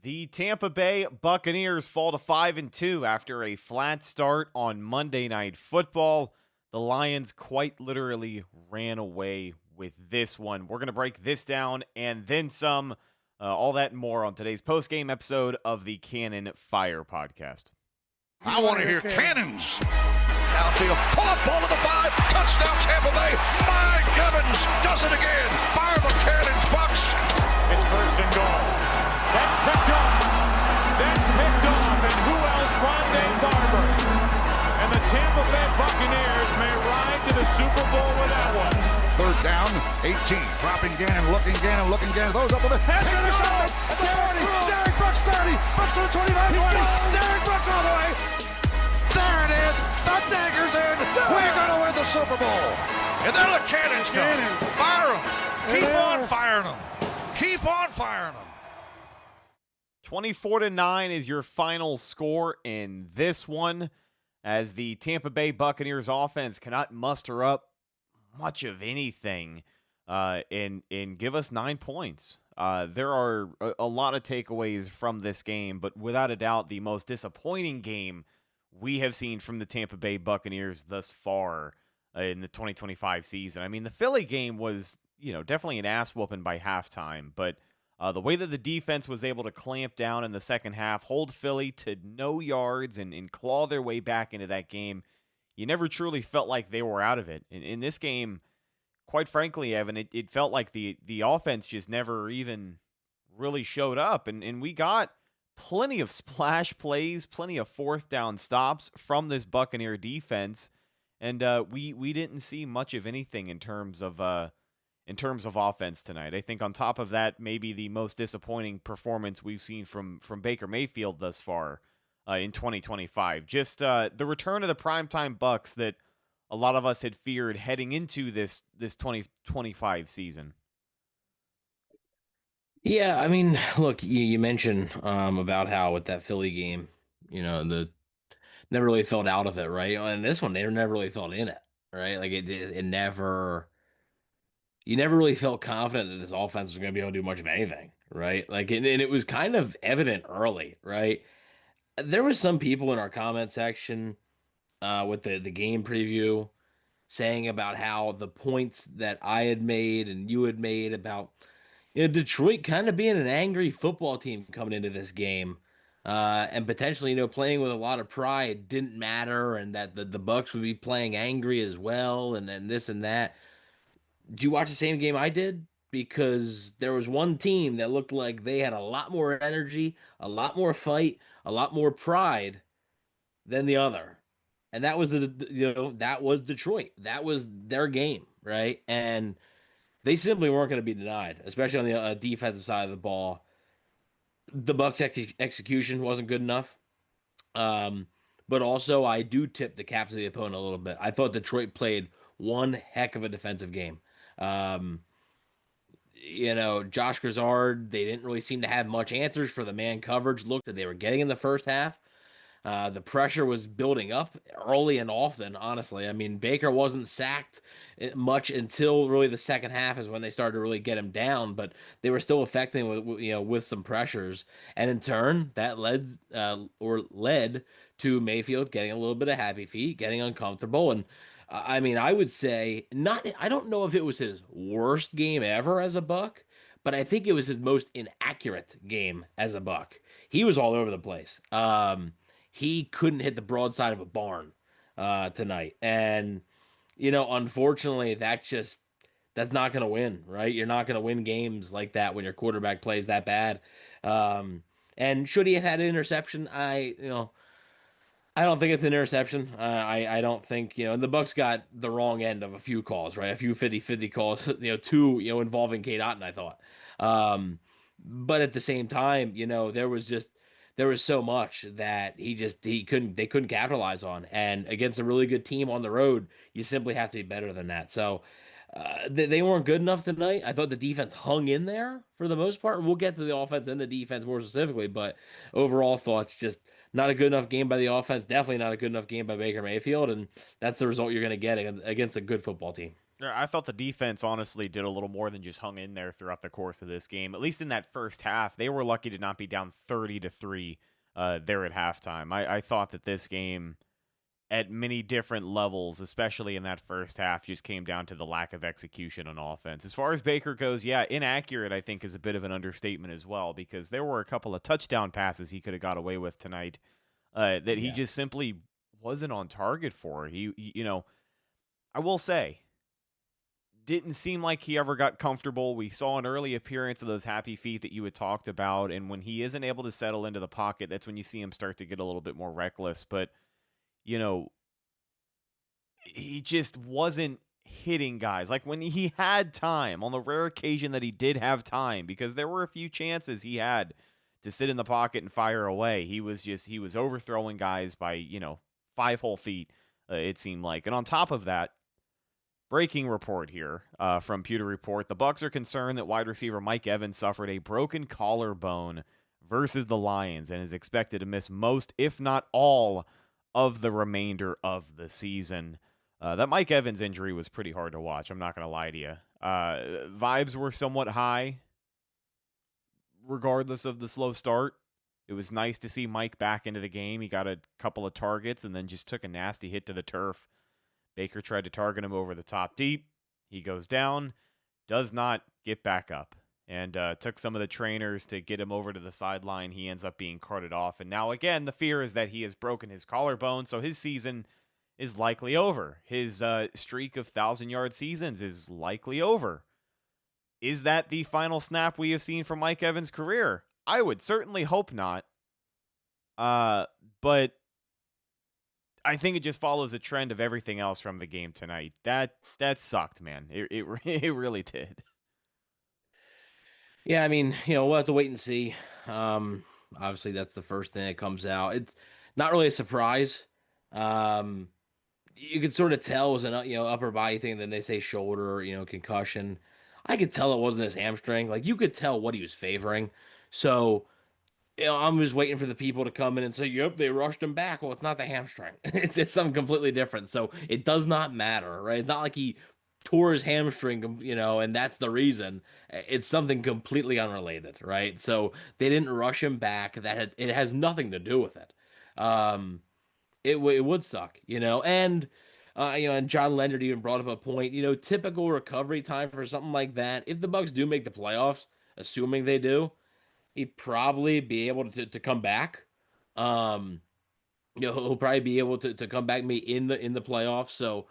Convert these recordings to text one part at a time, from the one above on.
The Tampa Bay Buccaneers fall to 5-2 after a flat start on Monday Night Football. The Lions quite literally ran away with this one. We're going to break this down and then some, all that and more on today's post-game episode of the Cannon Fire Podcast. I want to hear cannons. Downfield, pull up, ball to the 5, touchdown Tampa Bay. Mike Evans does it again. Fire the cannons, Bucs. It's first and goal. That's picked off. That's picked off. And who else? Rondé Barber. And the Tampa Bay Buccaneers may ride to the Super Bowl with that one. Third down, 18. Dropping Gannon, looking Gannon. Those up with the head. Intercepted. At the 40. Derek Brooks 30. Brooks to the 25, 20. Derek Brooks all the way. There it is. The dagger's in. We're going to win the Super Bowl. And then the cannons come. Fire them. Keep on firing them. Keep on firing them. 24-9 is your final score in this one, as the Tampa Bay Buccaneers offense cannot muster up much of anything and give us 9 points. There are a lot of takeaways from this game, but without a doubt, the most disappointing game we have seen from the Tampa Bay Buccaneers thus far in the 2025 season. I mean, the Philly game was, definitely an ass whooping by halftime, but the way that the defense was able to clamp down in the second half, hold Philly to no yards and claw their way back into that game, you never truly felt like they were out of it. In this game, quite frankly, Evan, it felt like the offense just never even really showed up. And we got plenty of splash plays, plenty of fourth down stops from this Buccaneer defense. And we didn't see much of anything in terms of offense tonight. I think on top of that, maybe the most disappointing performance we've seen from Baker Mayfield thus far in 2025. Just the return of the primetime Bucs that a lot of us had feared heading into this 2025 season. Yeah, I mean, look, you mentioned about how with that Philly game, the never really felt out of it, right? And this one, they never really felt in it, right? Like it never. You never really felt confident that this offense was going to be able to do much of anything, right? Like, and it was kind of evident early, right? There was some people in our comment section with the game preview saying about how the points that I had made and you had made about Detroit kind of being an angry football team coming into this game, and potentially playing with a lot of pride didn't matter, and that the Bucs would be playing angry as well, and this and that. Did you watch the same game I did? Because there was one team that looked like they had a lot more energy, a lot more fight, a lot more pride than the other. And that was that was Detroit. That was their game, right? And they simply weren't going to be denied, especially on the defensive side of the ball. The Bucs execution wasn't good enough. But also I do tip the cap to the opponent a little bit. I thought Detroit played one heck of a defensive game. Josh Grizzard, they didn't really seem to have much answers for the man coverage look that they were getting in the first half. The pressure was building up early and often, honestly. I mean, Baker wasn't sacked much until really the second half is when they started to really get him down, but they were still affecting with some pressures. And in turn, that led to Mayfield getting a little bit of happy feet, getting uncomfortable. And I mean, I would say I don't know if it was his worst game ever as a Buck, but I think it was his most inaccurate game as a Buck. He was all over the place. He couldn't hit the broadside of a barn tonight. And, unfortunately, that's not going to win, right? You're not going to win games like that when your quarterback plays that bad. And should he have had an interception? I don't think it's an interception. I don't think, and the Bucs got the wrong end of a few calls, right? A few 50-50 calls, two, involving Kate Otten, I thought. But at the same time, there was so much that they couldn't capitalize on. And against a really good team on the road, you simply have to be better than that. So they weren't good enough tonight. I thought the defense hung in there for the most part. And we'll get to the offense and the defense more specifically, but overall thoughts just not a good enough game by the offense. Definitely not a good enough game by Baker Mayfield. And that's the result you're going to get against a good football team. Yeah, I thought the defense honestly did a little more than just hung in there throughout the course of this game. At least in that first half, they were lucky to not be down 30-3 there at halftime. I thought that this game, at many different levels, especially in that first half, just came down to the lack of execution on offense. As far as Baker goes, yeah, inaccurate, I think, is a bit of an understatement as well, because there were a couple of touchdown passes he could have got away with tonight that he just simply wasn't on target for. I will say, didn't seem like he ever got comfortable. We saw an early appearance of those happy feet that you had talked about, and when he isn't able to settle into the pocket, that's when you see him start to get a little bit more reckless. But he just wasn't hitting guys. Like when he had time, on the rare occasion that he did have time, because there were a few chances he had to sit in the pocket and fire away, he was overthrowing guys by, 5 whole feet, it seemed like. And on top of that, breaking report here from Pewter Report, the Bucs are concerned that wide receiver Mike Evans suffered a broken collarbone versus the Lions and is expected to miss most, if not all, of the remainder of the season. That Mike Evans injury was pretty hard to watch. I'm not going to lie to you. Vibes were somewhat high, regardless of the slow start. It was nice to see Mike back into the game. He got a couple of targets and then just took a nasty hit to the turf. Baker tried to target him over the top deep. He goes down, does not get back up, and took some of the trainers to get him over to the sideline. He ends up being carted off. And now, again, the fear is that he has broken his collarbone, so his season is likely over. His streak of 1,000-yard seasons is likely over. Is that the final snap we have seen from Mike Evans' career? I would certainly hope not. But I think it just follows a trend of everything else from the game tonight. That sucked, man. It really did. Yeah, I mean, we'll have to wait and see. Obviously, that's the first thing that comes out. It's not really a surprise. You could sort of tell it was an upper body thing. Then they say shoulder, concussion. I could tell it wasn't his hamstring. Like you could tell what he was favoring. So I'm just waiting for the people to come in and say, "Yep, they rushed him back." Well, it's not the hamstring. It's something completely different. So it does not matter, right? It's not like he tore his hamstring, and that's the reason. It's something completely unrelated, right? So they didn't rush him back. It has nothing to do with it. It would suck, and and John Leonard even brought up a point, typical recovery time for something like that. If the Bucs do make the playoffs, assuming they do, he'd probably be able to come back. He'll probably be able to come back maybe in the playoffs. So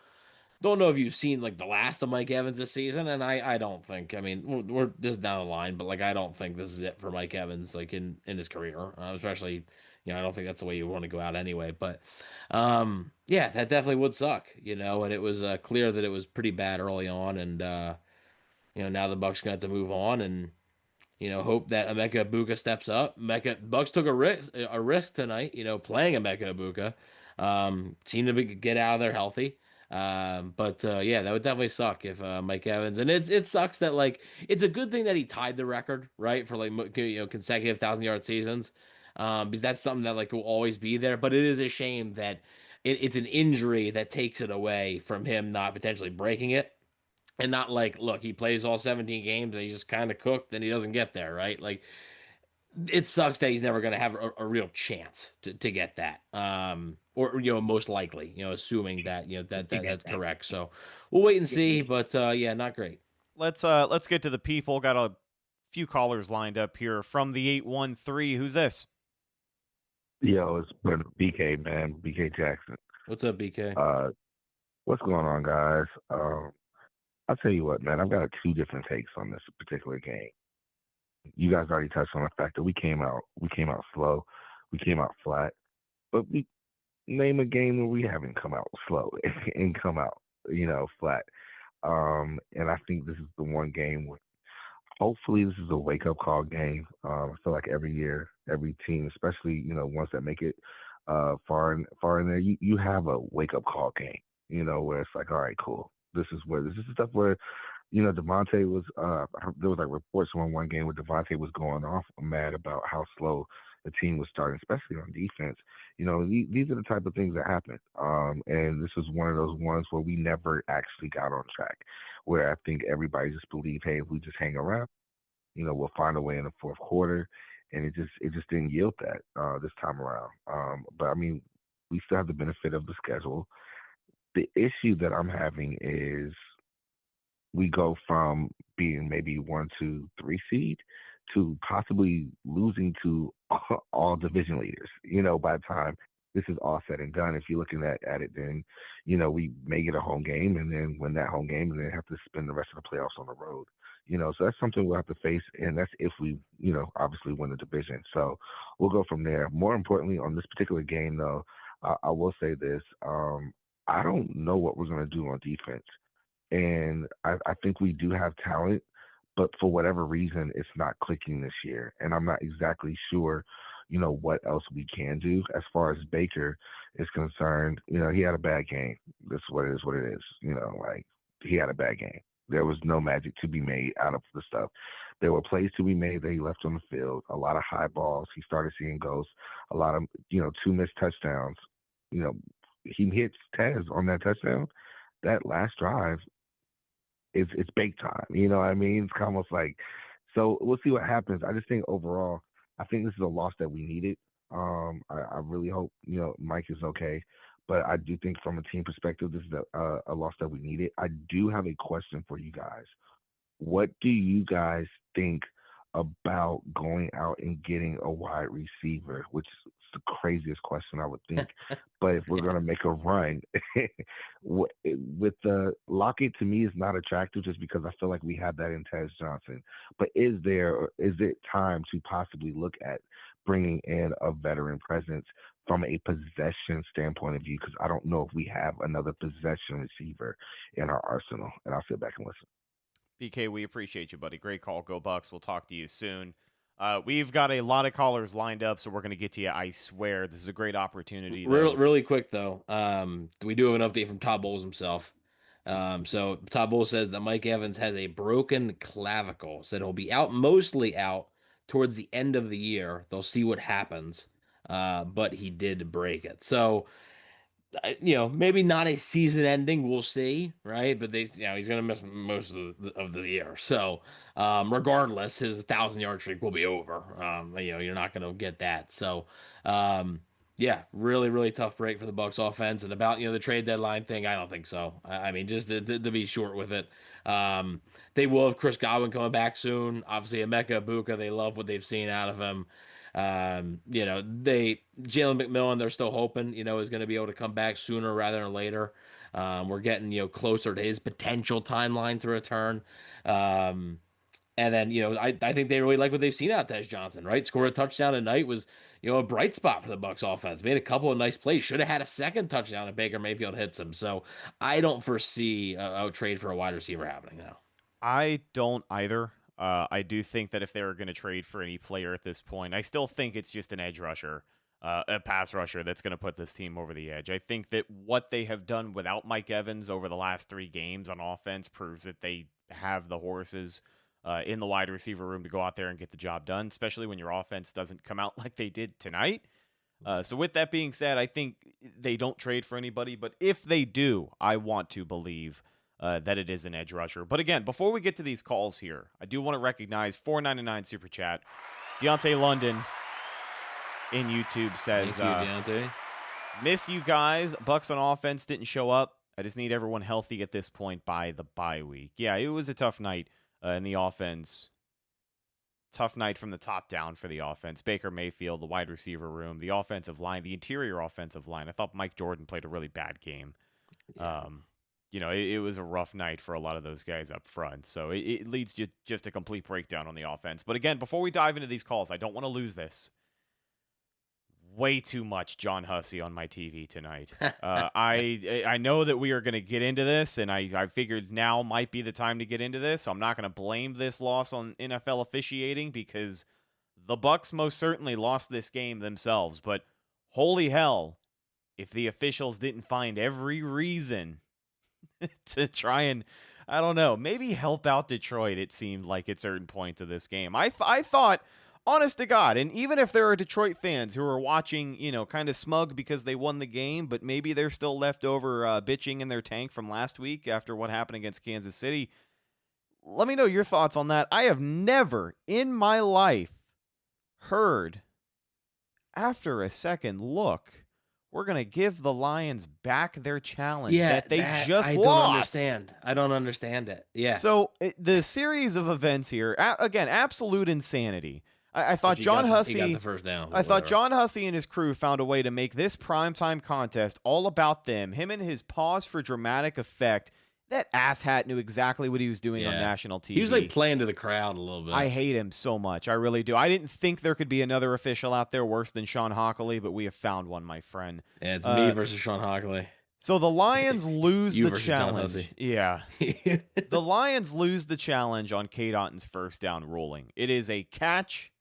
don't know if you've seen like the last of Mike Evans this season, and I don't think. I mean, we're just down the line, but like I don't think this is it for Mike Evans, like in his career, especially. I don't think that's the way you want to go out anyway. But yeah, that definitely would suck, and it was clear that it was pretty bad early on, and now the Bucs gonna have to move on and hope that Emeka Egbuka steps up. Bucs took a risk tonight, playing Emeka Egbuka. Seemed to get out of there healthy. But yeah, that would definitely suck if Mike Evans, and it sucks that like it's a good thing that he tied the record, right, for like consecutive 1,000-yard seasons, because that's something that like will always be there. But it is a shame that it's an injury that takes it away from him not potentially breaking it. And not like, look, he plays all 17 games and he's just kind of cooked and he doesn't get there, right? Like, it sucks that he's never going to have a real chance to get that. Or most likely, assuming that that's correct. So we'll wait and see. But yeah, not great. Let's get to the people. Got a few callers lined up here from the 813. Who's this? Yo, it's BK, man. BK Jackson. What's up, BK? What's going on, guys? I'll tell you what, man. I've got 2 different takes on this particular game. You guys already touched on the fact that we came out slow, we came out flat, but we name a game where we haven't come out slow and come out, flat. And I think this is the one game where hopefully this is a wake up call game. I feel like every year, every team, especially ones that make it far in there, you have a wake up call game. Where it's like, all right, cool. This is stuff where, Devontae was, there was like reports on one game where Devontae was going off mad about how slow the team was starting, especially on defense. These are the type of things that happen. And this was one of those ones where we never actually got on track, where I think everybody just believed, hey, if we just hang around, we'll find a way in the fourth quarter. And it just didn't yield that this time around. But I mean, we still have the benefit of the schedule. The issue that I'm having is we go from being maybe 1, 2, 3 seed to possibly losing to all division leaders. By the time this is all said and done, if you're looking at it, then we may get a home game and then win that home game and then have to spend the rest of the playoffs on the road. So that's something we'll have to face, and that's if we, obviously win the division. So we'll go from there. More importantly, on this particular game, though, I will say this: I don't know what we're going to do on defense. And I think we do have talent, but for whatever reason, it's not clicking this year. And I'm not exactly sure, what else we can do. As far as Baker is concerned, he had a bad game. That's what it is. Like, he had a bad game. There was no magic to be made out of the stuff. There were plays to be made that he left on the field, a lot of high balls. He started seeing ghosts, a lot of, 2 missed touchdowns. He hits Tez on that touchdown. That last drive, it's big time. You know what I mean? It's almost like, so we'll see what happens. I just think overall, I think this is a loss that we needed. I really hope, Mike is okay. But I do think from a team perspective, this is a loss that we needed. I do have a question for you guys. What do you guys think about going out and getting a wide receiver, which is the craziest question I would think. But if we're going to make a run, with the Lockett, to me, is not attractive just because I feel like we have that in Tez Johnson. But is it time to possibly look at bringing in a veteran presence from a possession standpoint of view? Because I don't know if we have another possession receiver in our arsenal. And I'll sit back and listen. BK, we appreciate you, buddy. Great call. Go Bucs. We'll talk to you soon. We've got a lot of callers lined up, so we're going to get to you, I swear. This is a great opportunity. Really quick, though, we do have an update from Todd Bowles himself. So Todd Bowles says that Mike Evans has a broken clavicle, said he'll be mostly out towards the end of the year. They'll see what happens, but he did break it. So, maybe not a season ending, we'll see, right? But he's going to miss most of the year. So, regardless, his 1,000-yard streak will be over. You're not going to get that. So, really, really tough break for the Bucs offense. And about, the trade deadline thing, I don't think so. I mean, just to be short with it. They will have Chris Godwin coming back soon. Obviously, Emeka Ibuka, they love what they've seen out of him. Jalen McMillan, they're still hoping, is going to be able to come back sooner rather than later. We're getting, closer to his potential timeline to return. And then, I think they really like what they've seen out of Tez Johnson, right? Scored a touchdown tonight, was, a bright spot for the Bucs offense. Made a couple of nice plays. Should have had a second touchdown if Baker Mayfield hits him. So I don't foresee a trade for a wide receiver happening now. I don't either. I do think that if they were going to trade for any player at this point, I still think it's just an edge rusher, a pass rusher that's going to put this team over the edge. I think that what they have done without Mike Evans over the last 3 games on offense proves that they have the horses in the wide receiver room to go out there and get the job done, especially when your offense doesn't come out like they did tonight. So with that being said, I think they don't trade for anybody, but if they do, I want to believe that it is an edge rusher. But again, before we get to these calls here, I do want to recognize $4.99 super chat. Deontay London in YouTube says, Thank you, Deontay. Miss you guys. Bucs on offense didn't show up. I just need everyone healthy at this point by the bye week. Yeah, it was a tough night in the offense. Tough night from the top down for the offense. Baker Mayfield, the wide receiver room, the offensive line, the interior offensive line. I thought Mike Jordan played a really bad game. Yeah. It was a rough night for a lot of those guys up front. So it leads to just a complete breakdown on the offense. But again, before we dive into these calls, I don't want to lose this. Way too much John Hussey on my TV tonight. I know that we are going to get into this, and I figured now might be the time to get into this. So I'm not going to blame this loss on NFL officiating because the Bucs most certainly lost this game themselves. But holy hell, if the officials didn't find every reason to try and, I don't know, maybe help out Detroit, it seemed like at certain points of this game. I thought honest to God, and even if there are Detroit fans who are watching, kind of smug because they won the game, but maybe they're still left over bitching in their tank from last week after what happened against Kansas City, let me know your thoughts on that. I have never in my life heard, after a second look, we're going to give the Lions back their challenge that they just lost. I don't understand it. Yeah. So the series of events here, again, absolute insanity. I thought John Hussey got the first down. I thought John Hussey and his crew found a way to make this primetime contest all about them. Him and his pause for dramatic effect. That asshat knew exactly what he was doing on national TV. He was like playing to the crowd a little bit. I hate him so much. I really do. I didn't think there could be another official out there worse than Sean Hockley, but we have found one, my friend. Yeah, it's me versus Sean Hockley. So the Lions lose You the versus John challenge. Hussey. Yeah. The Lions lose the challenge on K. Otton's first down ruling. It is a catch,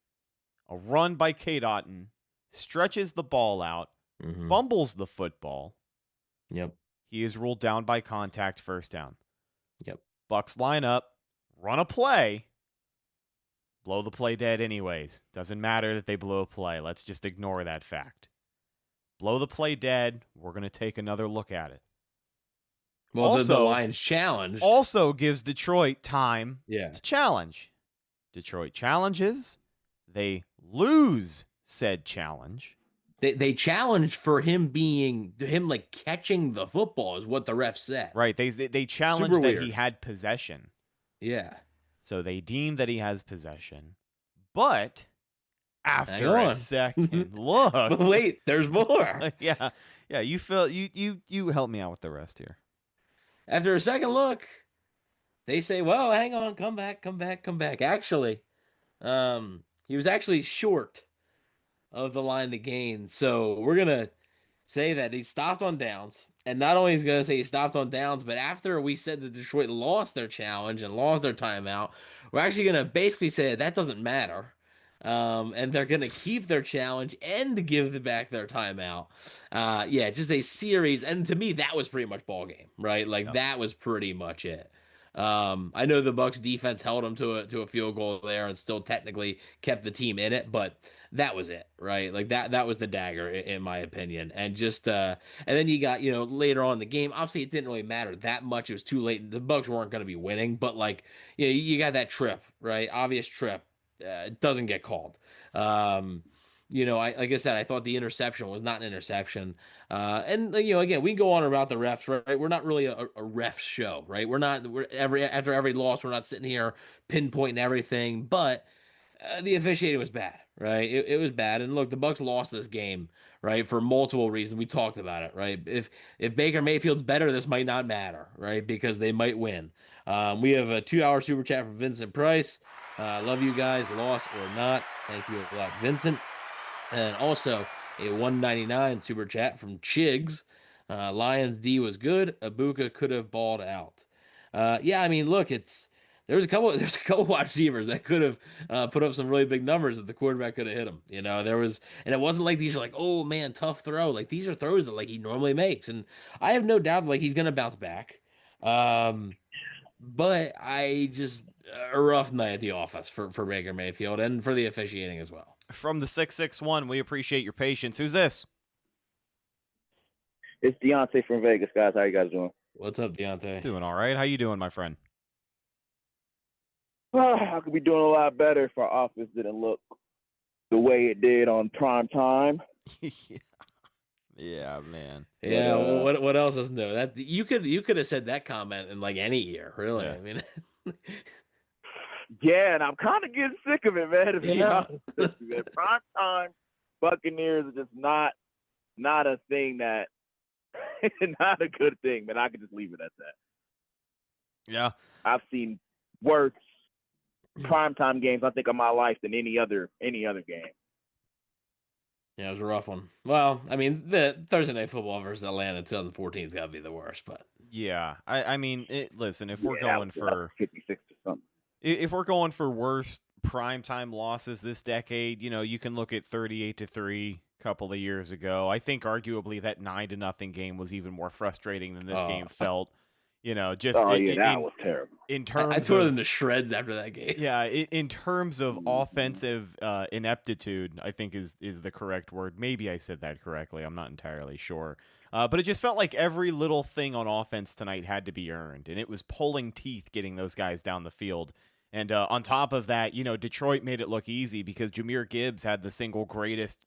a run by K. Otton, stretches the ball out, fumbles the football. Yep. He is ruled down by contact, first down. Yep. Bucs line up, run a play, blow the play dead anyways. Doesn't matter that they blew a play. Let's just ignore that fact. Blow the play dead. We're going to take another look at it. Well, also, the Lions challenge also gives Detroit time to challenge. Detroit challenges. They lose said challenge. They challenged for him like catching the football is what the ref said. Right. They challenged that he had possession. Yeah. So they deem that he has possession. But after a second look. But wait, there's more. Yeah. You help me out with the rest here. After a second look, they say, well, hang on, come back. Actually, he was actually short of the line to gain. So we're going to say that he stopped on downs. And not only is going to say he stopped on downs, but after we said that Detroit lost their challenge and lost their timeout, we're actually going to basically say that doesn't matter. And they're going to keep their challenge and give back their timeout. Just a series. And to me, that was pretty much ball game, right? Like that was pretty much it. I know the Bucs defense held them to a field goal there and still technically kept the team in it, but that was it, right? Like that was the dagger in my opinion. And just and then you got, later on in the game, obviously it didn't really matter that much. It was too late. The Bucs weren't going to be winning, but like, you got that trip, right? Obvious trip. It doesn't get called. Like I said, I thought the interception was not an interception. And again, we can go on about the refs, right? We're not really a ref show, right? After every loss, we're not sitting here pinpointing everything, but the officiating was bad, right? It was bad. And look, the Bucs lost this game, right? For multiple reasons. We talked about it, right? If Baker Mayfield's better, this might not matter, right? Because they might win. We have a 2-hour super chat from Vincent Price. Love you guys, loss or not. Thank you a lot, Vincent. And also a $1.99 super chat from Chigs. Lions D was good. Ibuka could have balled out. Look, there's a couple wide receivers that could have put up some really big numbers if the quarterback could have hit them. And it wasn't like these are like, oh man, tough throw. Like these are throws that like he normally makes, and I have no doubt like he's gonna bounce back. But I just a rough night at the office for Baker Mayfield and for the officiating as well. From the 661, we appreciate your patience. Who's this? It's Deontay from Vegas, guys. How you guys doing? What's up, Deontay? Doing all right. How you doing, my friend? I could be doing a lot better if our office didn't look the way it did on prime time. Yeah, man. Yeah. Well, what else is new? That you could have said that comment in like any year, really. Yeah. I mean. Yeah, and I'm kind of getting sick of it, man. To be honest with you, man. Prime time Buccaneers are just not a thing that, not a good thing, man. I could just leave it at that. Yeah, I've seen worse primetime games, I think, of my life than any other game. Yeah, it was a rough one. Well, I mean, the Thursday Night Football versus Atlanta 2014 has got to be the worst, but yeah. I mean, listen, if we're going for 56 or something. If we're going for worst primetime losses this decade, you can look at 38-3 a couple of years ago. I think arguably that 9-0 game was even more frustrating than this game felt. Just that was terrible. in terms I tore of them to shreds after that game. yeah, in terms of offensive ineptitude, I think is the correct word. Maybe I said that correctly. I'm not entirely sure. But it just felt like every little thing on offense tonight had to be earned, and it was pulling teeth getting those guys down the field. And on top of that, Detroit made it look easy because Jahmyr Gibbs had the single greatest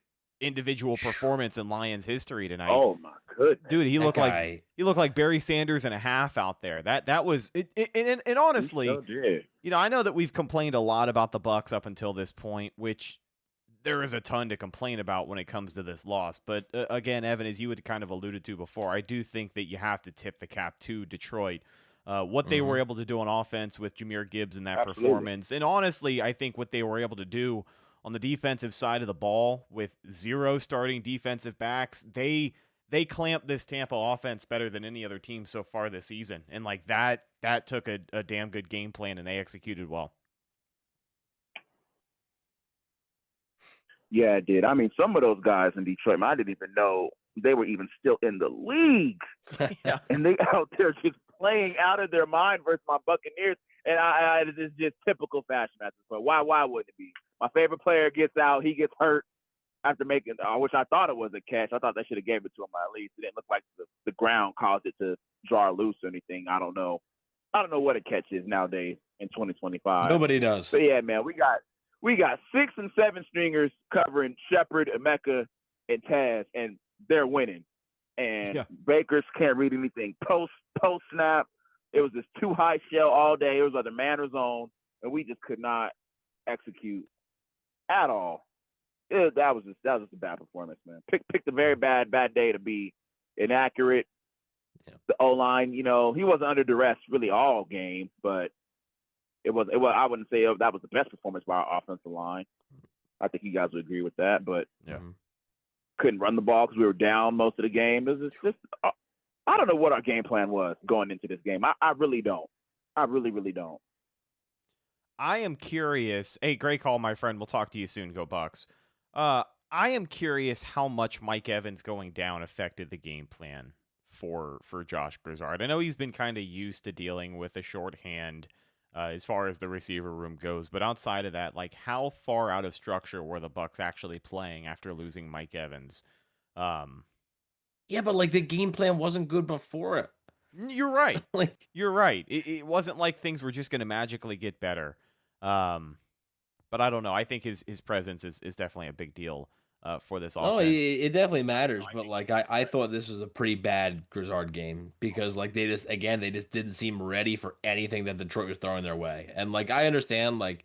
individual performance in Lions history tonight. Oh my goodness, dude, he looked like Barry Sanders and a half out there. That was it. And honestly, I know that we've complained a lot about the Bucs up until this point, which there is a ton to complain about when it comes to this loss. But again, Evan, as you had kind of alluded to before, I do think that you have to tip the cap to Detroit. What they were able to do on offense with Jahmyr Gibbs in that performance, and honestly, I think what they were able to do on the defensive side of the ball with 0 starting defensive backs, they clamped this Tampa offense better than any other team so far this season. And like that took a damn good game plan, and they executed well. Yeah, it did. I mean, some of those guys in Detroit, I didn't even know they were even still in the league. Yeah. And they out there just playing out of their mind versus my Buccaneers. And it's just typical fashion at this point. Why wouldn't it be? My favorite player gets out. He gets hurt after making, which I thought it was a catch. I thought they should have gave it to him at least. It didn't look like the ground caused it to jar loose or anything. I don't know what a catch is nowadays in 2025. Nobody does. But yeah, man, we got 6 and 7 stringers covering Shepard, Emeka, and Taz, and they're winning. And Bakers can't read anything post snap. It was just too high shell all day. It was either man or zone, and we just could not execute at all. That was just a bad performance, man. Picked a very bad day to be inaccurate. Yeah. The O-line, he wasn't under duress really all game, but it was. I wouldn't say that was the best performance by our offensive line. I think you guys would agree with that, but couldn't run the ball because we were down most of the game. It was just I don't know what our game plan was going into this game. I really don't. I really, really don't. I am curious. Hey, great call, my friend. We'll talk to you soon. Go Bucs. I am curious how much Mike Evans going down affected the game plan for Josh Grizzard. I know he's been kind of used to dealing with a shorthand as far as the receiver room goes, but outside of that, like how far out of structure were the Bucs actually playing after losing Mike Evans? Yeah, but like the game plan wasn't good before it. You're right. You're right. It wasn't like things were just going to magically get better. But I don't know. I think his presence is definitely a big deal for this offense. Oh, it definitely matters. But like I thought this was a pretty bad Grizzard game because like they just didn't seem ready for anything that Detroit was throwing their way. And like I understand like.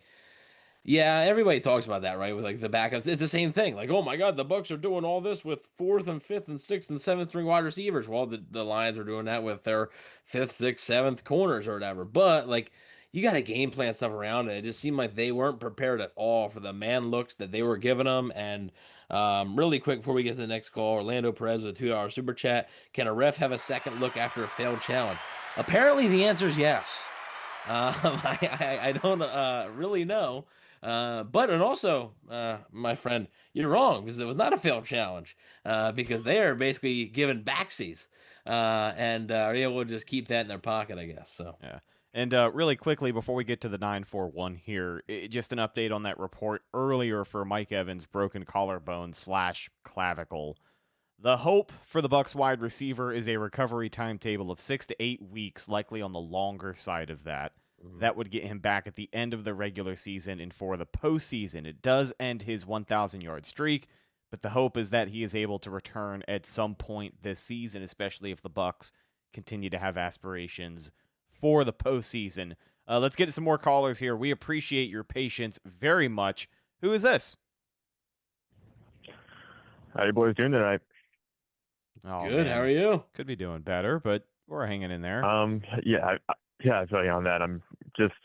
Yeah, everybody talks about that, right? With like the backups, it's the same thing. Like, oh my God, the Bucs are doing all this with 4th and 5th and 6th and 7th string wide receivers. Well, the Lions are doing that with their 5th, 6th, 7th corners or whatever. But like, you got to game plan stuff around it. It just seemed like they weren't prepared at all for the man looks that they were giving them. And really quick before we get to the next call, Orlando Perez with a $2 super chat. Can a ref have a second look after a failed challenge? Apparently, the answer is yes. I don't really know. But also, my friend, you're wrong because it was not a failed challenge because they are basically given backsies and are able to just keep that in their pocket, I guess. So yeah. And really quickly before we get to the 941 here, just an update on that report earlier for Mike Evans' broken collarbone / clavicle. The hope for the Bucs wide receiver is a recovery timetable of 6 to 8 weeks, likely on the longer side of that. That would get him back at the end of the regular season, and for the postseason, it does end his 1,000-yard streak, but the hope is that he is able to return at some point this season, especially if the Bucs continue to have aspirations for the postseason. Let's get to some more callers here. We appreciate your patience very much. Who is this? How you boys doing tonight? Oh, good. Man. How are you? Could be doing better, but we're hanging in there. Yeah, I feel you on that. I'm just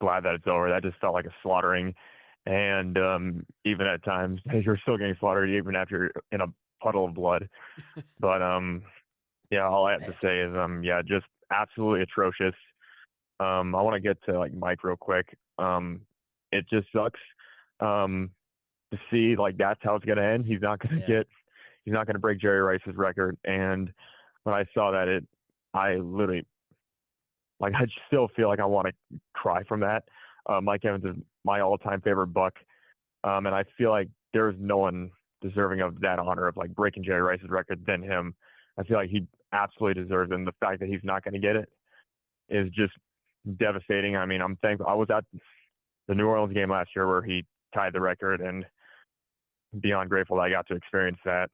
glad that it's over. That just felt like a slaughtering. And even at times, you're still getting slaughtered even after you're in a puddle of blood. But, all I have to say is, just absolutely atrocious. I want to get to, like, Mike real quick. It just sucks to see, like, that's how it's going to end. He's not going to break Jerry Rice's record. And when I saw that, I literally Like, I still feel like I want to cry from that. Mike Evans is my all-time favorite Buck, and I feel like there's no one deserving of that honor of like breaking Jerry Rice's record than him. I feel like he absolutely deserves it, and the fact that he's not going to get it is just devastating. I mean, I'm thankful. I was at the New Orleans game last year where he tied the record, and beyond grateful that I got to experience that.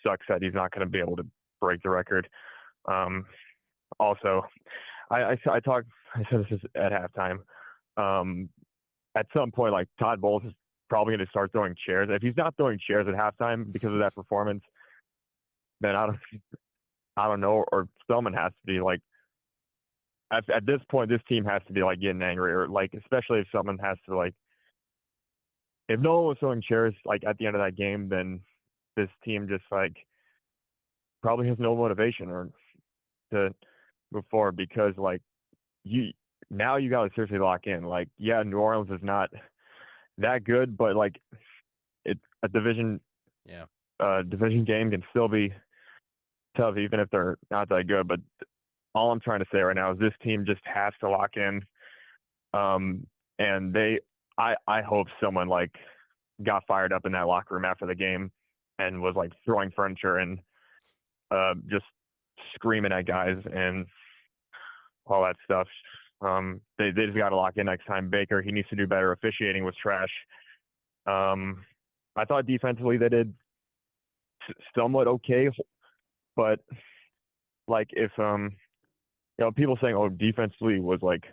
Sucks that he's not going to be able to break the record. Also, I said this at halftime. At some point, like Todd Bowles is probably going to start throwing chairs. If he's not throwing chairs at halftime because of that performance, then I don't know, or someone has to be like. At this point, this team has to be like getting angry, or like especially if someone has to like. If no one was throwing chairs like at the end of that game, then this team just like probably has no motivation or to move forward, because like you got to seriously lock in. Like, yeah, New Orleans is not that good, but like it's a division game can still be tough even if they're not that good. But all I'm trying to say right now is this team just has to lock in. And I hope someone like got fired up in that locker room after the game and was like throwing furniture and just screaming at guys and all that stuff. They just got to lock in next time. Baker, he needs to do better. Officiating was trash. I thought defensively they did somewhat okay, but like if people saying, oh, defensively was like,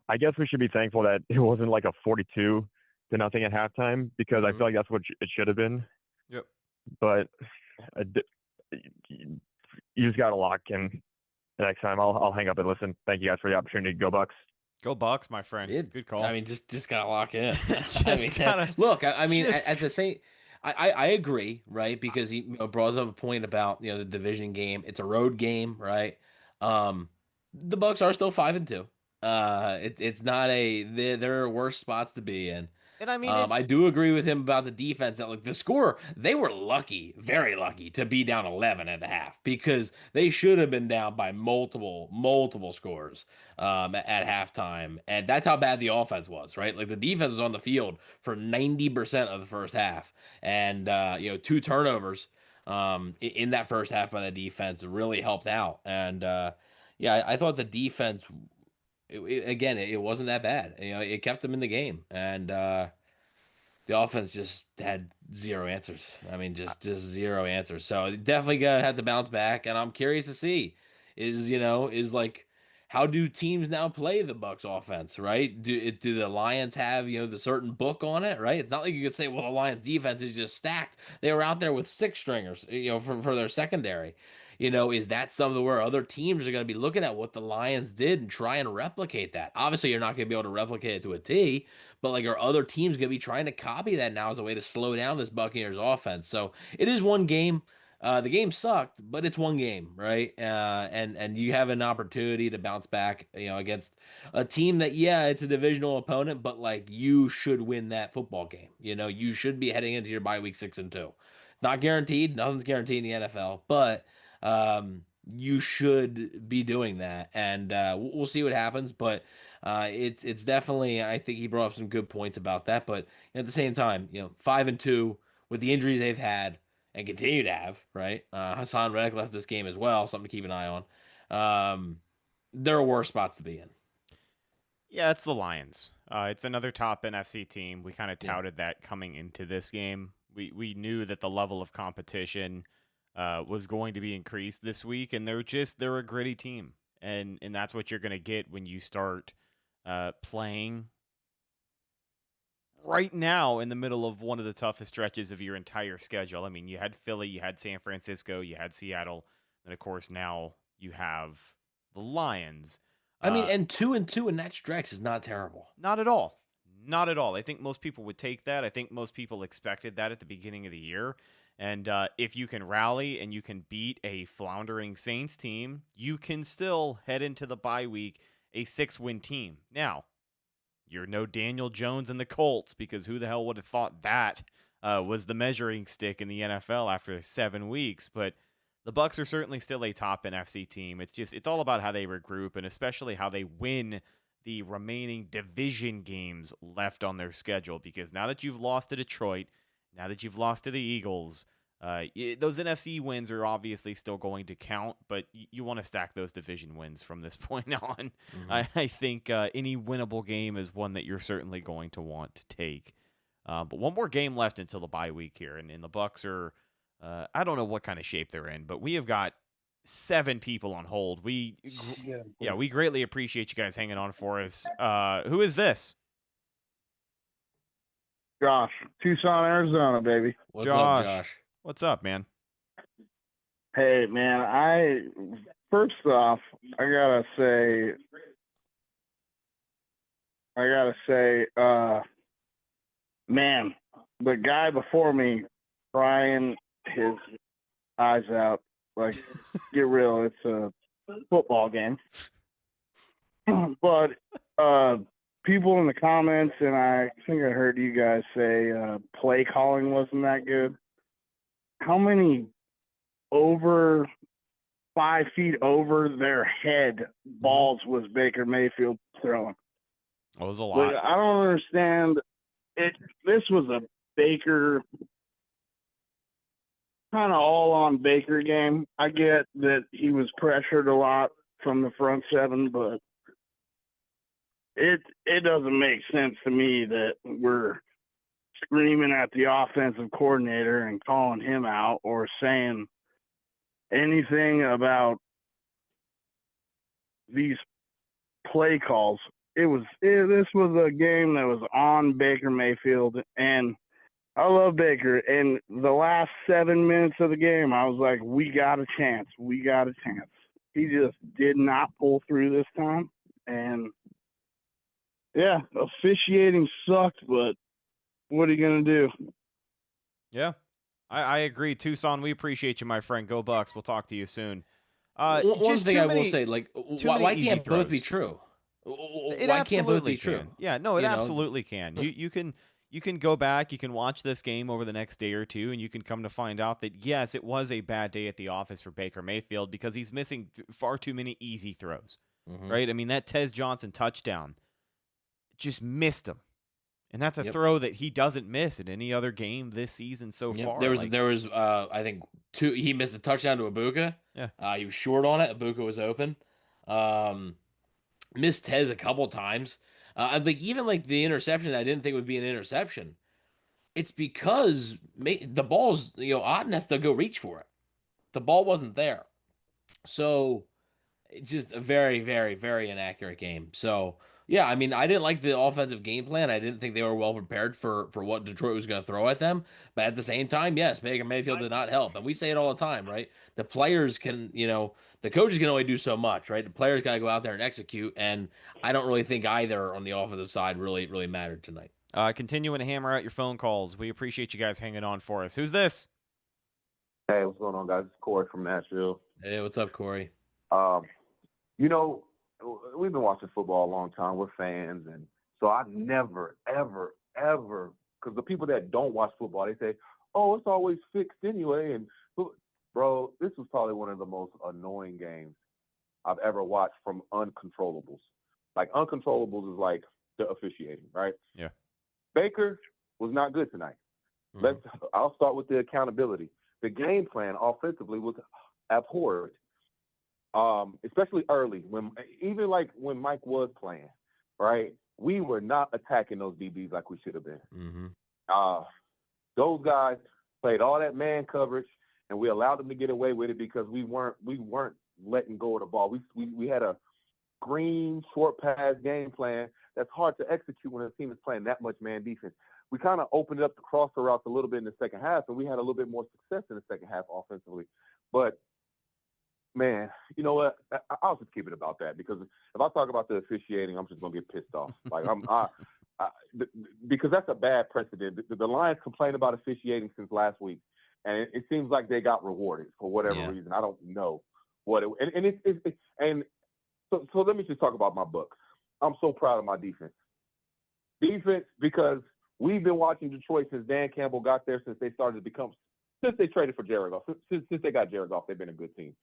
I guess we should be thankful that it wasn't like a 42-0 at halftime, because I feel like that's what it should have been. Yep. But you just got to lock in the next time. I'll hang up and listen. Thank you guys for the opportunity. Go Bucs. Go Bucs, my friend. Good call. I mean, just gotta lock in. Look, at the same. I agree, right? Because he brought up a point about the division game. It's a road game, right? The Bucs are still 5-2. It's not there are worse spots to be in. And I mean, I do agree with him about the defense that like the score, they were lucky, very lucky to be down 11 at the half, because they should have been down by multiple scores at halftime. And that's how bad the offense was, right? Like the defense was on the field for 90% of the first half, and 2 turnovers in that first half by the defense really helped out. And I thought the defense, it wasn't that bad. It kept them in the game, and the offense just had zero answers. I mean, just zero answers. So definitely gonna have to bounce back, and I'm curious to see is like, how do teams now play the Bucs offense, right? Do the Lions have the certain book on it, right? It's not like you could say, well, the Lions defense is just stacked. They were out there with 6 stringers, for their secondary. Is that something where other teams are going to be looking at what the Lions did and try and replicate that? Obviously, you're not going to be able to replicate it to a T, but like, are other teams going to be trying to copy that now as a way to slow down this Buccaneers offense? So it is one game. The game sucked, but it's one game, right? And you have an opportunity to bounce back, against a team that, it's a divisional opponent, but like, you should win that football game. You should be heading into your bye week 6-2. Not guaranteed. Nothing's guaranteed in the NFL, but you should be doing that, and we'll see what happens. But it's definitely, I think he brought up some good points about that. But at the same time, 5-2 with the injuries they've had and continue to have, right? Hassan Reddick left this game as well, something to keep an eye on. There are worse spots to be in. Yeah, it's the Lions. It's another top NFC team. We kind of touted that coming into this game. We knew that the level of competition was going to be increased this week, and they're a gritty team, and that's what you're going to get when you start playing right now in the middle of one of the toughest stretches of your entire schedule. I mean, you had Philly, you had San Francisco, you had Seattle, and of course now you have the Lions. I mean, and 2-2 in that stretch is not terrible. Not at all. Not at all. I think most people would take that. I think most people expected that at the beginning of the year. And if you can rally and you can beat a floundering Saints team, you can still head into the bye week a 6-win team. Now, you're no Daniel Jones and the Colts, because who the hell would have thought that was the measuring stick in the NFL after 7 weeks? But the Bucs are certainly still a top NFC team. It's all about how they regroup and especially how they win the remaining division games left on their schedule. Because now that you've lost to Detroit, now that you've lost to the Eagles, those NFC wins are obviously still going to count, but you want to stack those division wins from this point on. Mm-hmm. I think any winnable game is one that you're certainly going to want to take. But one more game left until the bye week here, and the Bucs are, I don't know what kind of shape they're in, but we have got 7 people on hold. We greatly appreciate you guys hanging on for us. Who is this? Josh, Tucson, Arizona, baby. What's up, Josh? What's up, man? Hey, man, first off, I gotta say, man, the guy before me crying his eyes out, like, get real, it's a football game. But people in the comments, and I think I heard you guys say play calling wasn't that good. How many over 5 feet over their head balls was Baker Mayfield throwing? It was a lot. Like, I don't understand. This was a Baker, kind of all on Baker game. I get that he was pressured a lot from the front 7, but it doesn't make sense to me that we're screaming at the offensive coordinator and calling him out or saying anything about these play calls. This was a game that was on Baker Mayfield, and I love Baker. And the last 7 minutes of the game, I was like, we got a chance. We got a chance. He just did not pull through this time. And, yeah, officiating sucked, but what are you going to do? Yeah, I agree. Tucson, we appreciate you, my friend. Go Bucs. We'll talk to you soon. One thing I will say, like, why can't both be true? Why can't both be true? Yeah, no, it absolutely can. You can go back, you can watch this game over the next day or two, and you can come to find out that, yes, it was a bad day at the office for Baker Mayfield because he's missing far too many easy throws, right? I mean, that Tez Johnson touchdown just missed him. And that's a throw that he doesn't miss in any other game this season so far. There was I think 2. He missed the touchdown to Ibuka. Yeah. He was short on it. Ibuka was open. Missed Tez a couple times. Even the interception, I didn't think would be an interception. It's because the ball's, Otten has to go reach for it. The ball wasn't there. So it's just a very, very, very inaccurate game. So, yeah, I mean, I didn't like the offensive game plan. I didn't think they were well prepared for what Detroit was going to throw at them. But at the same time, yes, Baker Mayfield did not help. And we say it all the time, right? The players can, the coaches can only do so much, right? The players got to go out there and execute. And I don't really think either on the offensive side really mattered tonight. Continuing to hammer out your phone calls. We appreciate you guys hanging on for us. Who's this? Hey, what's going on, guys? It's Corey from Nashville. Hey, what's up, Corey? We've been watching football a long time. We're fans. And so I never, ever, ever, because the people that don't watch football, they say, oh, it's always fixed anyway. And, bro, this was probably one of the most annoying games I've ever watched from uncontrollables. Like, uncontrollables is like the officiating, right? Yeah. Baker was not good tonight. I'll start with the accountability. The game plan offensively was abhorrent. Especially early, when Mike was playing, right? We were not attacking those DBs like we should have been. Those guys played all that man coverage, and we allowed them to get away with it because we weren't letting go of the ball. We had a green short pass game plan that's hard to execute when a team is playing that much man defense. We kind of opened up the crosser routes a little bit in the second half, and we had a little bit more success in the second half offensively. But man, you know what? I'll just keep it about that because if I talk about the officiating, I'm just gonna get pissed off. Like because that's a bad precedent. The Lions complained about officiating since last week, and it seems like they got rewarded for whatever reason. I don't know what it. And so let me just talk about my Bucs. I'm so proud of my defense. Defense because we've been watching Detroit since Dan Campbell got there, since they started to become since they traded for Jared Goff, since they got Jared Goff, they've been a good team.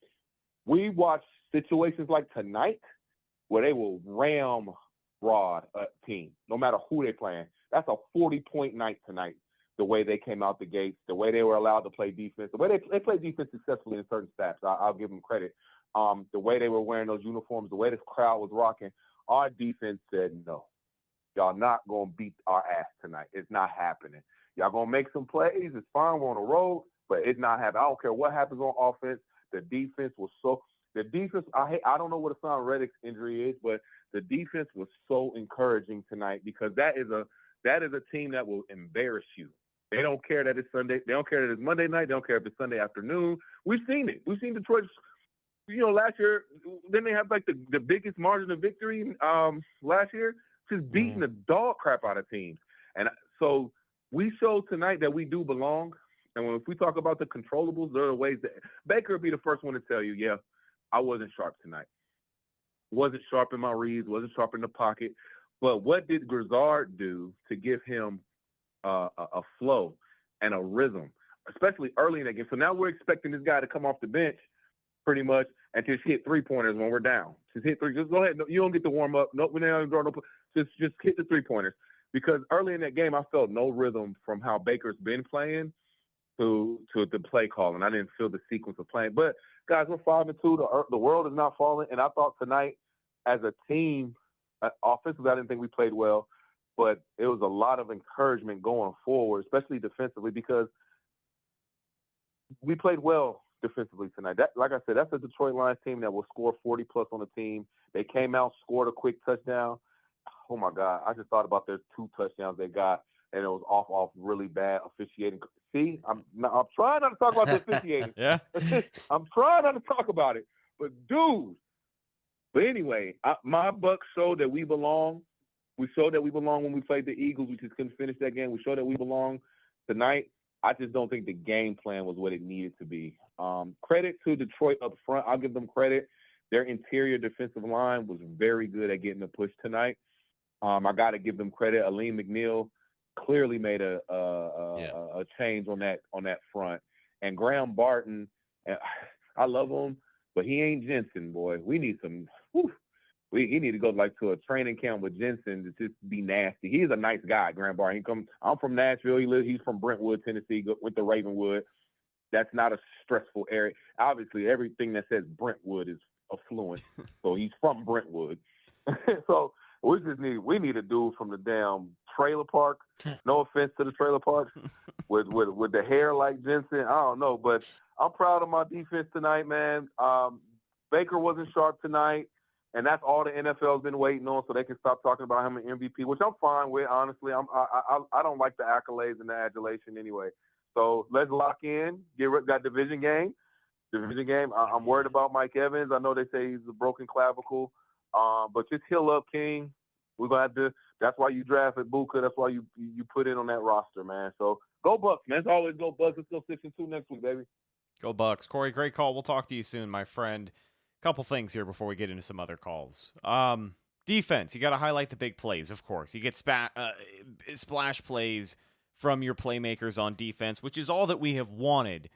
We watched situations like tonight where they will ramrod a team, no matter who they're playing. That's a 40-point night tonight, the way they came out the gates, the way they were allowed to play defense, the way they played defense successfully in certain stats. I'll give them credit. The way they were wearing those uniforms, the way this crowd was rocking, our defense said, no, y'all not going to beat our ass tonight. It's not happening. Y'all going to make some plays. It's fine. We're on the road, but it's not happening. I don't care what happens on offense. The defense, I don't know what Hassan Reddick's injury is, but the defense was so encouraging tonight because that is a team that will embarrass you. They don't care that it's Sunday. They don't care that it's Monday night. They don't care if it's Sunday afternoon. We've seen it. We've seen Detroit, last year, then they have like the biggest margin of victory last year, just beating the dog crap out of teams. And so we showed tonight that we do belong. And if we talk about the controllables, there are ways that Baker would be the first one to tell you, yeah, I wasn't sharp tonight. Wasn't sharp in my reads, wasn't sharp in the pocket. But what did Grizzard do to give him a flow and a rhythm, especially early in that game? So now we're expecting this guy to come off the bench pretty much and just hit three-pointers when we're down. Just hit three. Just go ahead. No, you don't get to warm up. No, just hit the three-pointers. Because early in that game, I felt no rhythm from how Baker's been playing to the play calling. I didn't feel the sequence of playing. But, guys, we're 5-2. The world is not falling. And I thought tonight, as a team, offensively, I didn't think we played well. But it was a lot of encouragement going forward, especially defensively, because we played well defensively tonight. That, like I said, that's a Detroit Lions team that will score 40-plus on the team. They came out, scored a quick touchdown. Oh, my God. I just thought about their 2 touchdowns they got, and it was off really bad officiating. See, I'm trying not to talk about the officiating. Yeah. I'm trying not to talk about it. But, dude. But anyway, my Bucs showed that we belong. We showed that we belong when we played the Eagles. We just couldn't finish that game. We showed that we belong tonight. I just don't think the game plan was what it needed to be. Credit to Detroit up front. I'll give them credit. Their interior defensive line was very good at getting the push tonight. I got to give them credit. Aleem McNeil clearly made a change on that front. And Graham Barton, I love him, but he ain't Jensen, boy. We need some. He need to go to a training camp with Jensen to just be nasty. He's a nice guy, Graham Barton. I'm from Nashville. He's from Brentwood, Tennessee. Went to Ravenwood. That's not a stressful area. Obviously, everything that says Brentwood is affluent, so he's from Brentwood. So we need a dude from the damn trailer park. No offense to the trailer park, with the hair like Jensen. I don't know, but I'm proud of my defense tonight, man. Baker wasn't sharp tonight. And that's all the NFL's been waiting on, so they can stop talking about him an MVP, which I'm fine with. Honestly, I don't like the accolades and the adulation anyway. So let's lock in. Got division game. I'm worried about Mike Evans. I know they say he's a broken clavicle, but just heal up, King. We're gonna have to. That's why you drafted Buka. That's why you put in on that roster, man. So go Bucs, man. It's always go Bucs. Let's go 6-2 next week, baby. Go Bucs. Corey, great call. We'll talk to you soon, my friend. Couple things here before we get into some other calls. Defense, you got to highlight the big plays, of course. You get splash plays from your playmakers on defense, which is all that we have wanted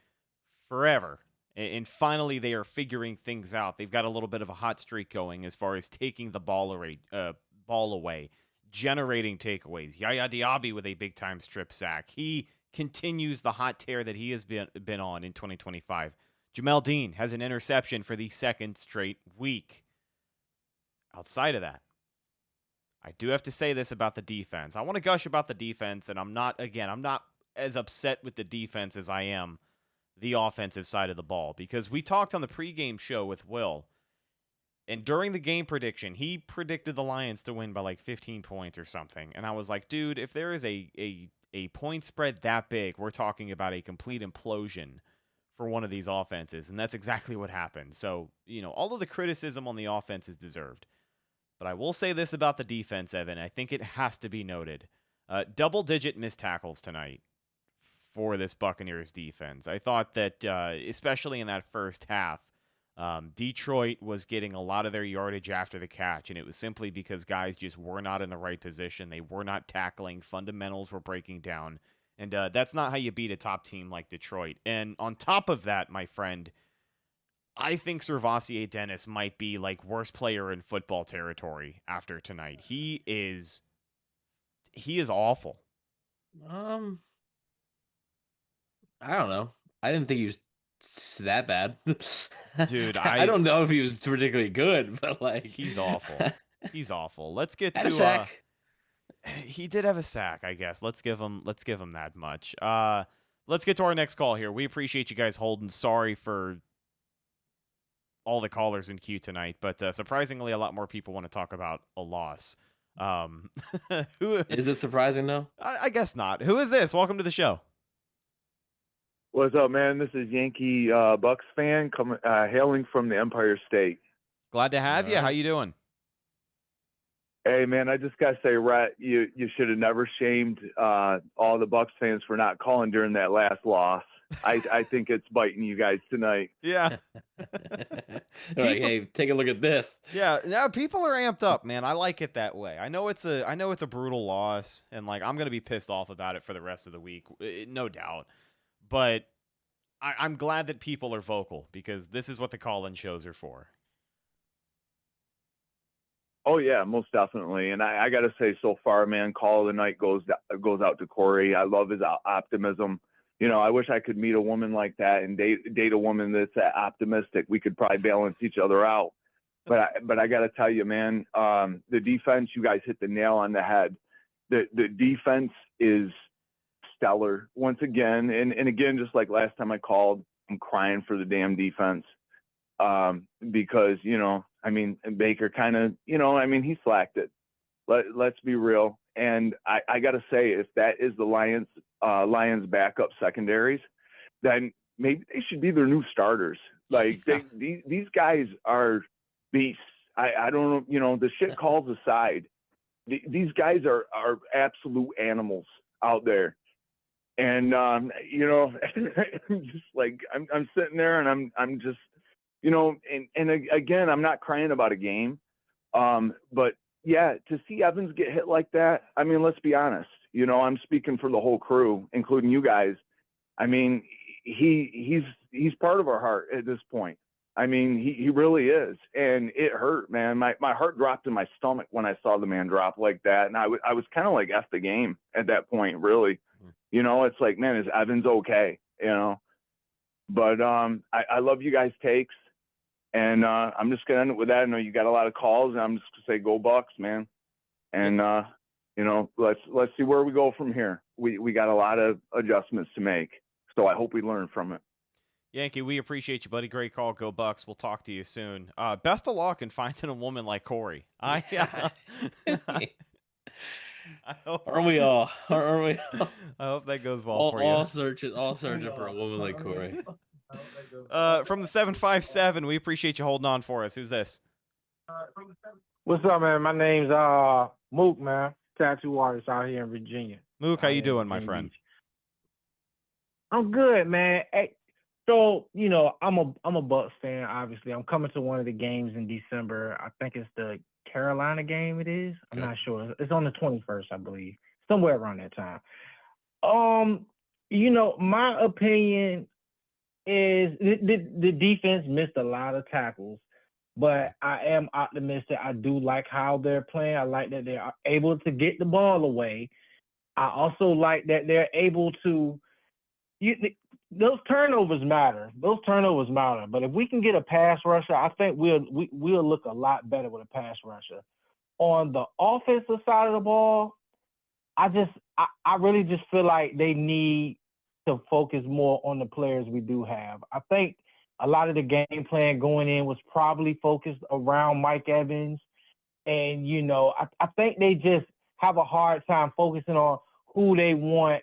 forever. And finally, they are figuring things out. They've got a little bit of a hot streak going as far as taking the ball away, generating takeaways. Yaya Diaby with a big-time strip sack. He continues the hot tear that he has been on in 2025. Jamel Dean has an interception for the second straight week. Outside of that, I do have to say this about the defense. I want to gush about the defense, and I'm not as upset with the defense as I am the offensive side of the ball, because we talked on the pregame show with Will, and during the game prediction, he predicted the Lions to win by like 15 points or something, and I was like, dude, if there is a point spread that big, we're talking about a complete implosion for one of these offenses, and that's exactly what happened. So, all of the criticism on the offense is deserved. But I will say this about the defense, Evan. I think it has to be noted. Double-digit missed tackles tonight for this Buccaneers defense. I thought that, especially in that first half, Detroit was getting a lot of their yardage after the catch, and it was simply because guys just were not in the right position. They were not tackling. Fundamentals were breaking down. And that's not how you beat a top team like Detroit. And on top of that, my friend, I think Servassier Dennis might be like worst player in football territory after tonight. He is awful. I don't know. I didn't think he was that bad. Dude, I don't know if he was particularly good, but like he's awful. He's awful. Let's get had a to sack. He did have a sack, I guess. Let's give him that much. Let's get to our next call here. We appreciate you guys holding. Sorry for all the callers in queue tonight, but surprisingly a lot more people want to talk about a loss. Who Is it surprising though? I guess not. Who is this? Welcome to the show. What's up, man? This is Yankee Bucs fan hailing from the Empire State. Glad to have you. How you doing? Hey, man, I just got to say, Rhett, you should have never shamed all the Bucs fans for not calling during that last loss. I think it's biting you guys tonight. Yeah. Like, hey, take a look at this. Yeah, now people are amped up, man. I like it that way. I know it's a brutal loss, and like I'm gonna be pissed off about it for the rest of the week, no doubt. But I'm glad that people are vocal because this is what the call-in shows are for. Oh yeah, most definitely. And I got to say, so far, man, call of the night goes out to Corey. I love his optimism. You know, I wish I could meet a woman like that and date a woman that's optimistic. We could probably balance each other out. But I got to tell you, man, the defense, you guys hit the nail on the head. The defense is stellar once again. And again, just like last time I called, I'm crying for the damn defense. Because, you know, I mean, Baker kind of, you know, I mean, he slacked it. Let's be real. And I got to say, if that is the Lions backup secondaries, then maybe they should be their new starters. Like these guys are beasts. I don't know, you know, the shit calls aside, these guys are absolute animals out there. And, you know, just like, I'm sitting there and I'm just, you know, and again, I'm not crying about a game. But yeah, to see Evans get hit like that, I mean, let's be honest, you know, I'm speaking for the whole crew, including you guys. I mean, he's part of our heart at this point. I mean, he really is. And it hurt, man. My heart dropped in my stomach when I saw the man drop like that. And I was kind of like, F the game at that point, really. You know, it's like, man, is Evans okay? You know, but I love you guys' takes. And I'm just going to end it with that. I know you got a lot of calls, and I'm just going to say go Bucs, man. And, you know, let's see where we go from here. We got a lot of adjustments to make, so I hope we learn from it. Yankee, we appreciate you, buddy. Great call. Go Bucs. We'll talk to you soon. Best of luck in finding a woman like Corey. I hope. Are we all? I hope that goes well for you. All searching for a woman like Corey. From the 757, we appreciate you holding on for us. Who's this? What's up, man? My name's Mook, man. Tattoo artist out here in Virginia. Mook, how you doing, my friend? I'm good, man. Hey, so you know, I'm a Bucs fan. Obviously, I'm coming to one of the games in December. I think it's the Carolina game. It is. I'm not sure. It's on the 21st, I believe, somewhere around that time. You know, my opinion is the defense missed a lot of tackles, but I am optimistic. I do like how they're playing. I like that they are able to get the ball away. I also like that they're able to those turnovers matter. But if we can get a pass rusher, I think we'll look a lot better with a pass rusher. On the offensive side of the ball, I really just feel like they need to focus more on the players we do have. I think a lot of the game plan going in was probably focused around Mike Evans. And, you know, I think they just have a hard time focusing on who they want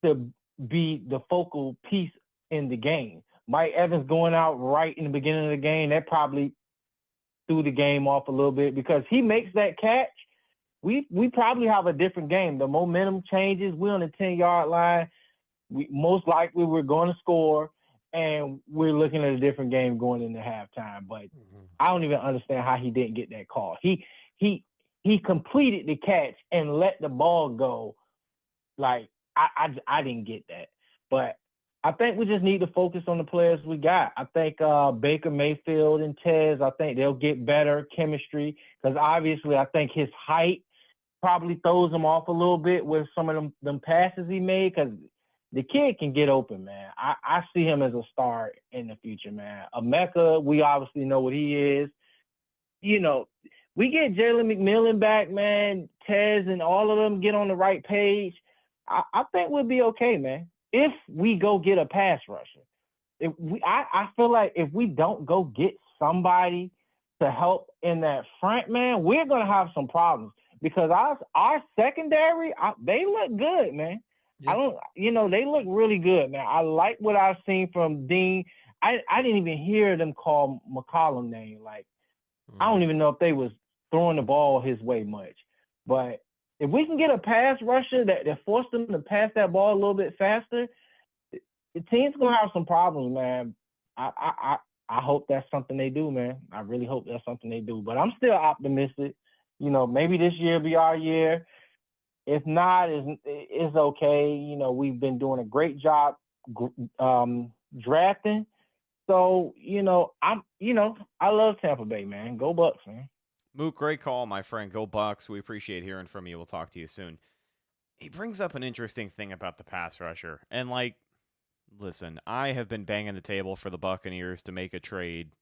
to be the focal piece in the game. Mike Evans going out right in the beginning of the game, that probably threw the game off a little bit, because he makes that catch. We probably have a different game. The momentum changes. We're on the 10-yard line. Most likely we're going to score, and we're looking at a different game going into halftime. But I don't even understand how he didn't get that call. He completed the catch and let the ball go like I didn't get that. But I think we just need to focus on the players we got. I think Baker Mayfield and Tez, I think they'll get better chemistry because obviously I think his height probably throws him off a little bit with some of them passes he made because the kid can get open, man. I see him as a star in the future, man. Emeka, we obviously know what he is. You know, we get Jalen McMillan back, man. Tez and all of them get on the right page. I think we'll be okay, man. If we go get a pass rusher, I feel like if we don't go get somebody to help in that front, man, we're gonna have some problems because our secondary, they look good, man. Yeah. They look really good, man. I like what I've seen from Dean. I didn't even hear them call McCollum name. Like, I don't even know if they was throwing the ball his way much. But if we can get a pass rusher that forced them to pass that ball a little bit faster, the team's gonna have some problems, man. I hope that's something they do, man. I really hope that's something they do. But I'm still optimistic. Maybe this year be our year. If not, it's okay. We've been doing a great job drafting. So, I love Tampa Bay, man. Go Bucs, man. Mook, great call, my friend. Go Bucs. We appreciate hearing from you. We'll talk to you soon. He brings up an interesting thing about the pass rusher. And, listen, I have been banging the table for the Buccaneers to make a trade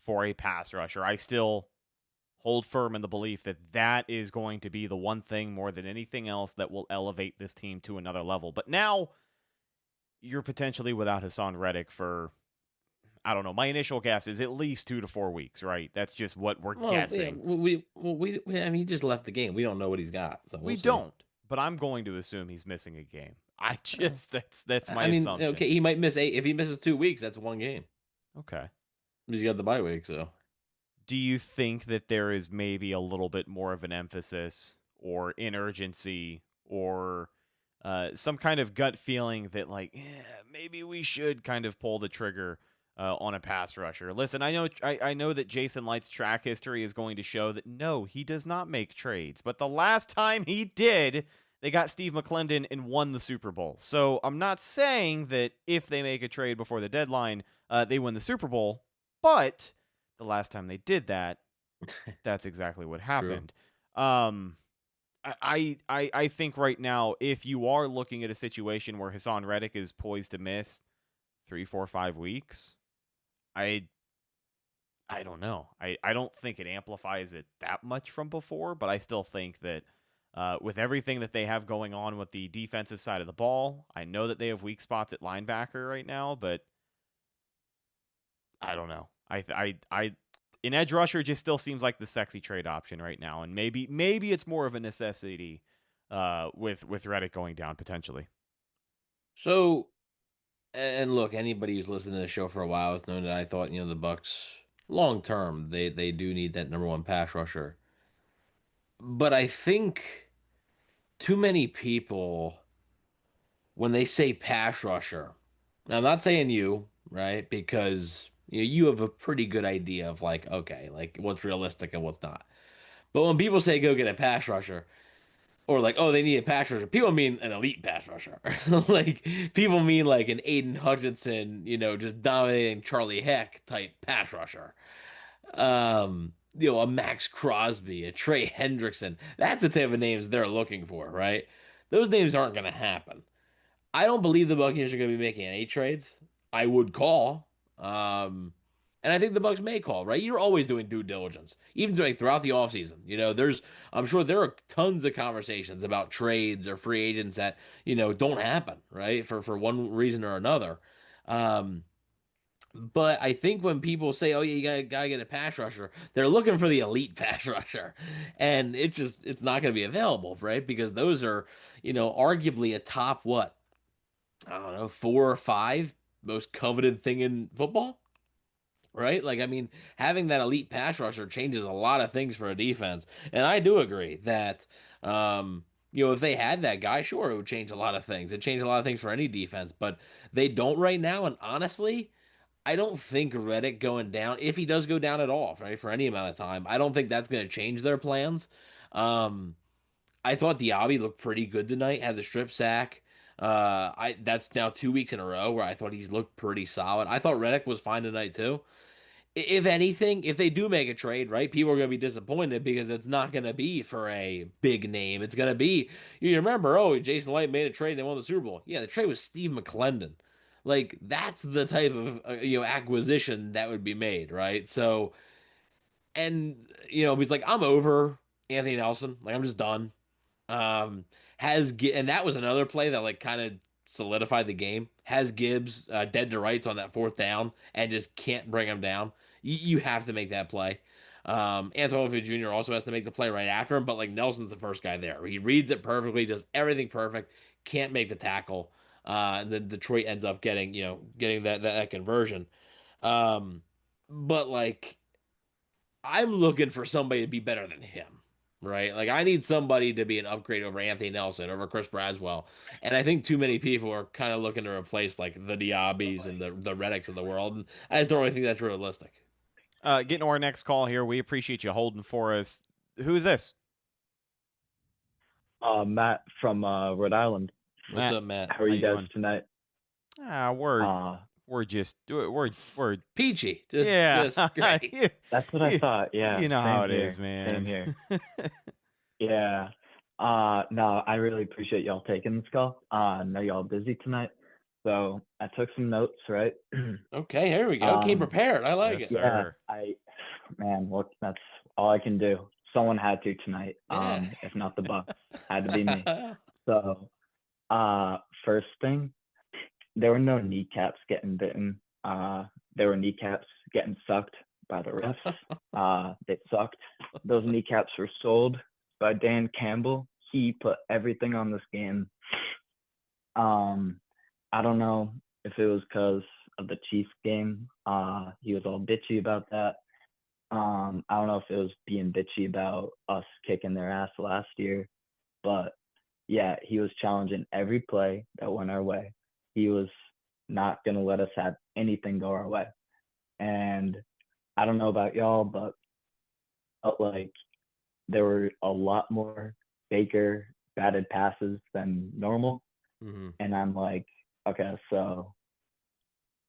for a pass rusher. I still hold firm in the belief that that is going to be the one thing more than anything else that will elevate this team to another level. But now you're potentially without Hassan Reddick for, I don't know, my initial guess is at least 2 to 4 weeks, right? That's just what we're guessing. Yeah, he just left the game. We don't know what he's got. So we don't, but I'm going to assume he's missing a game. That's my assumption. Okay, he might miss 8. If he misses 2 weeks, that's one game. Okay. He's got the bye week, so. Do you think that there is maybe a little bit more of an emphasis or in urgency or some kind of gut feeling that, maybe we should kind of pull the trigger on a pass rusher? Listen, I know that Jason Light's track history is going to show that, no, he does not make trades. But the last time he did, they got Steve McClendon and won the Super Bowl. So I'm not saying that if they make a trade before the deadline, they win the Super Bowl. But the last time they did that, that's exactly what happened. I think right now, if you are looking at a situation where Hassan Reddick is poised to miss 3, 4, 5 weeks, I don't know. I don't think it amplifies it that much from before, but I still think that with everything that they have going on with the defensive side of the ball, I know that they have weak spots at linebacker right now, but I don't know. An edge rusher just still seems like the sexy trade option right now, and maybe it's more of a necessity with Reddick going down potentially. So, and look, anybody who's listened to the show for a while has known that I thought the Bucs long term they do need that number one pass rusher, but I think too many people when they say pass rusher. Now, I'm not saying you, right? Because you have a pretty good idea of what's realistic and what's not. But when people say go get a pass rusher, or they need a pass rusher, people mean an elite pass rusher. People mean an Aiden Hutchinson, just dominating Charlie Heck type pass rusher. A Max Crosby, a Trey Hendrickson. That's the type of names they're looking for, right? Those names aren't going to happen. I don't believe the Buccaneers are going to be making any trades. I would call. And I think the Bucs may call, right? You're always doing due diligence, even throughout the offseason. I'm sure there are tons of conversations about trades or free agents that, don't happen, right? For one reason or another. But I think when people say, oh, yeah, you gotta get a pass rusher, they're looking for the elite pass rusher. And it's not going to be available, right? Because those are, arguably a top, 4 or 5 most coveted thing in football, right? Having that elite pass rusher changes a lot of things for a defense. And I do agree that, if they had that guy, sure, it would change a lot of things. It changed a lot of things for any defense, but they don't right now. And honestly, I don't think Reddick going down, if he does go down at all, right, for any amount of time, I don't think that's going to change their plans. I thought Diaby looked pretty good tonight, had the strip sack. That's now 2 weeks in a row where I thought he's looked pretty solid. I thought Reddick was fine tonight too. If anything, if they do make a trade, right, people are going to be disappointed because it's not going to be for a big name. It's going to be, you remember, oh, Jason Light made a trade and they won the Super Bowl. Yeah, the trade was Steve McClendon. Like, that's the type of, acquisition that would be made, right? So, and, he's like, I'm over Anthony Nelson. Like, I'm just done. And that was another play that like kind of solidified the game. Has Gibbs dead to rights on that fourth down and just can't bring him down. You have to make that play. Antoine Mayfield Jr. also has to make the play right after him, but like Nelson's the first guy there. He reads it perfectly, does everything perfect, can't make the tackle. And then Detroit ends up getting that conversion. But like I'm looking for somebody to be better than him, right? Like I need somebody to be an upgrade over Anthony Nelson, over Chris Braswell, and I think too many people are kind of looking to replace like the Diabys and the Reddicks of the world, and I just don't really think that's realistic. Getting to our next call here. We appreciate you holding for us. Who is this? Matt from Rhode Island. What's up, Matt? How are you guys doing? tonight? We're just we're peachy. Just great. That's what I thought. Yeah, you know same how it here. is, man. Same here. Yeah. No, I really appreciate y'all taking this call. I know y'all busy tonight, so I took some notes. Right. Okay, here we go. Came prepared. I like it. Yeah. Well, that's all I can do. Someone had to tonight. Yeah. If not the Bucs, had to be me. So, first thing, there were no kneecaps getting bitten. There were kneecaps getting sucked by the refs. They sucked. Those kneecaps were sold by Dan Campbell. He put everything on this game. I don't know if it was because of the Chiefs game. He was all bitchy about that. I don't know if it was being bitchy about us kicking their ass last year, but yeah, he was challenging every play that went our way. He was not going to let us have anything go our way. And I don't know about y'all, but like there were a lot more Baker batted passes than normal. Mm-hmm. And I'm like, okay, so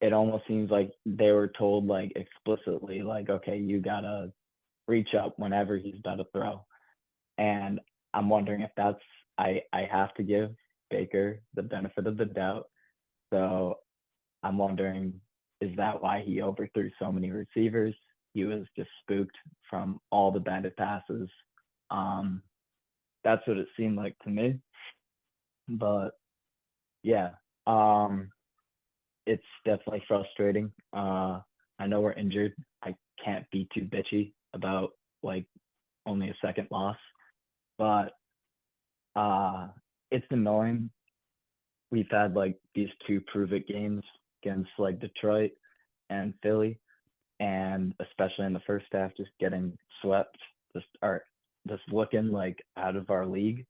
it almost seems like they were told like explicitly, like, okay, you gotta reach up whenever he's about to throw. And I'm wondering if that's, I have to give Baker the benefit of the doubt. So I'm wondering, is that why he overthrew so many receivers? He was just spooked from all the batted passes. That's what it seemed like to me. But yeah, it's definitely frustrating. I know we're injured. I can't be too bitchy about like only a second loss, but it's annoying. We've had like these two prove it games against like Detroit and Philly, and especially in the first half, just getting swept, just looking like out of our league.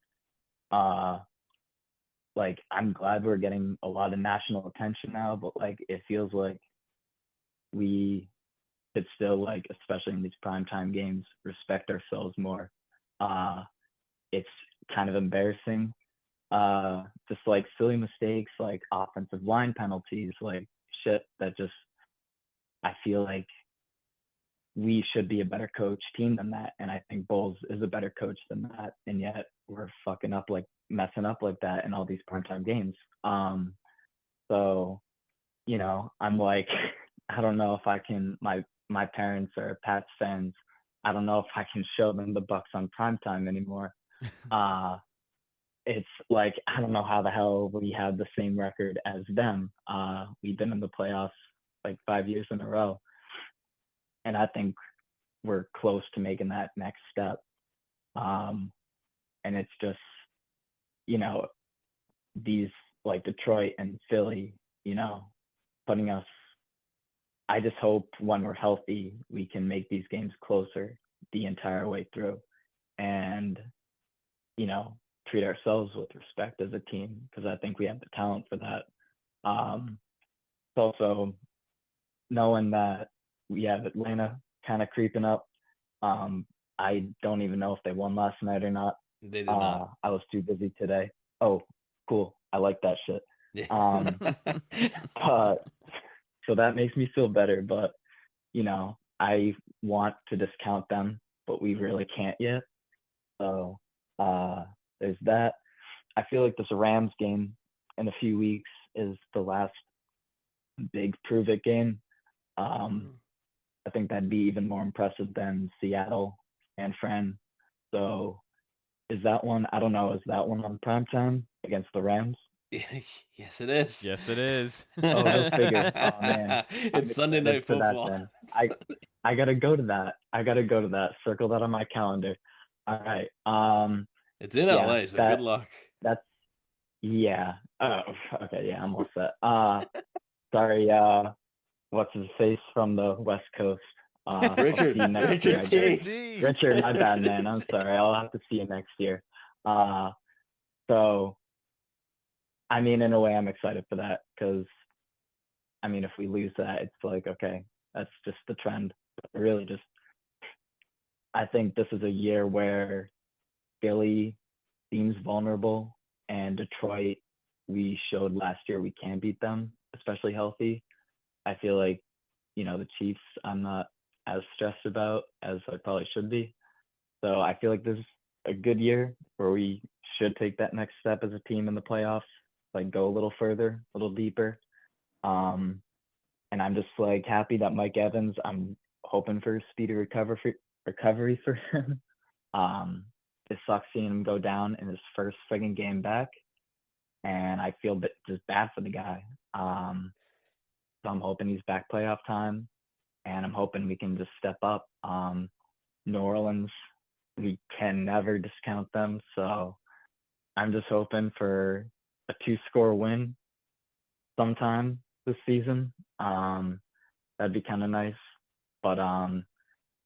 Like I'm glad we're getting a lot of national attention now, but like it feels like we could still, like, especially in these primetime games, respect ourselves more. It's kind of embarrassing. Just like silly mistakes, like offensive line penalties, like shit that just, I feel like we should be a better coach team than that. And I think Bowles is a better coach than that. And yet we're messing up like that in all these primetime games. So, I'm like, I don't know if I can, my parents are Pats fans. I don't know if I can show them the Bucs on primetime anymore. It's like, I don't know how the hell we have the same record as them. We've been in the playoffs like 5 years in a row. And I think we're close to making that next step. And it's just, these like Detroit and Philly, putting us, I just hope when we're healthy, we can make these games closer the entire way through and, treat ourselves with respect as a team, because I think we have the talent for that. It's also knowing that we have Atlanta kind of creeping up. I don't even know if they won last night or not. They did not. I was too busy today. Oh, cool. I like that shit. Yeah. So that makes me feel better. But, I want to discount them, but we really can't yet. So there's that. I feel like this Rams game in a few weeks is the last big prove it game. I think that'd be even more impressive than Seattle and Fran. So is that one? I don't know. Is that one on primetime against the Rams? Yes, it is. Yes, it is. Oh, go figure. Oh man, It's Sunday Night Football. That, then. I gotta go to that. Circle that on my calendar. All right. It's in LA, so good luck. That's yeah. Oh, okay. Yeah, I'm all set. Sorry. What's his face from the West Coast? Richard T. Richard, my bad, man. I'm sorry. I'll have to see you next year. So, I mean, in a way, I'm excited for that because, I mean, if we lose that, it's like, okay, that's just the trend. But really, I think this is a year where Philly seems vulnerable, and Detroit, we showed last year we can beat them, especially healthy. I feel like, the Chiefs, I'm not as stressed about as I probably should be. So I feel like this is a good year where we should take that next step as a team in the playoffs, like go a little further, a little deeper. And I'm just like happy that Mike Evans, I'm hoping for a speedy recovery for him. It sucks seeing him go down in his first friggin' game back. And I feel just bad for the guy. So I'm hoping he's back playoff time, and I'm hoping we can just step up. New Orleans, we can never discount them. So I'm just hoping for a 2-score win sometime this season. That'd be kind of nice. But,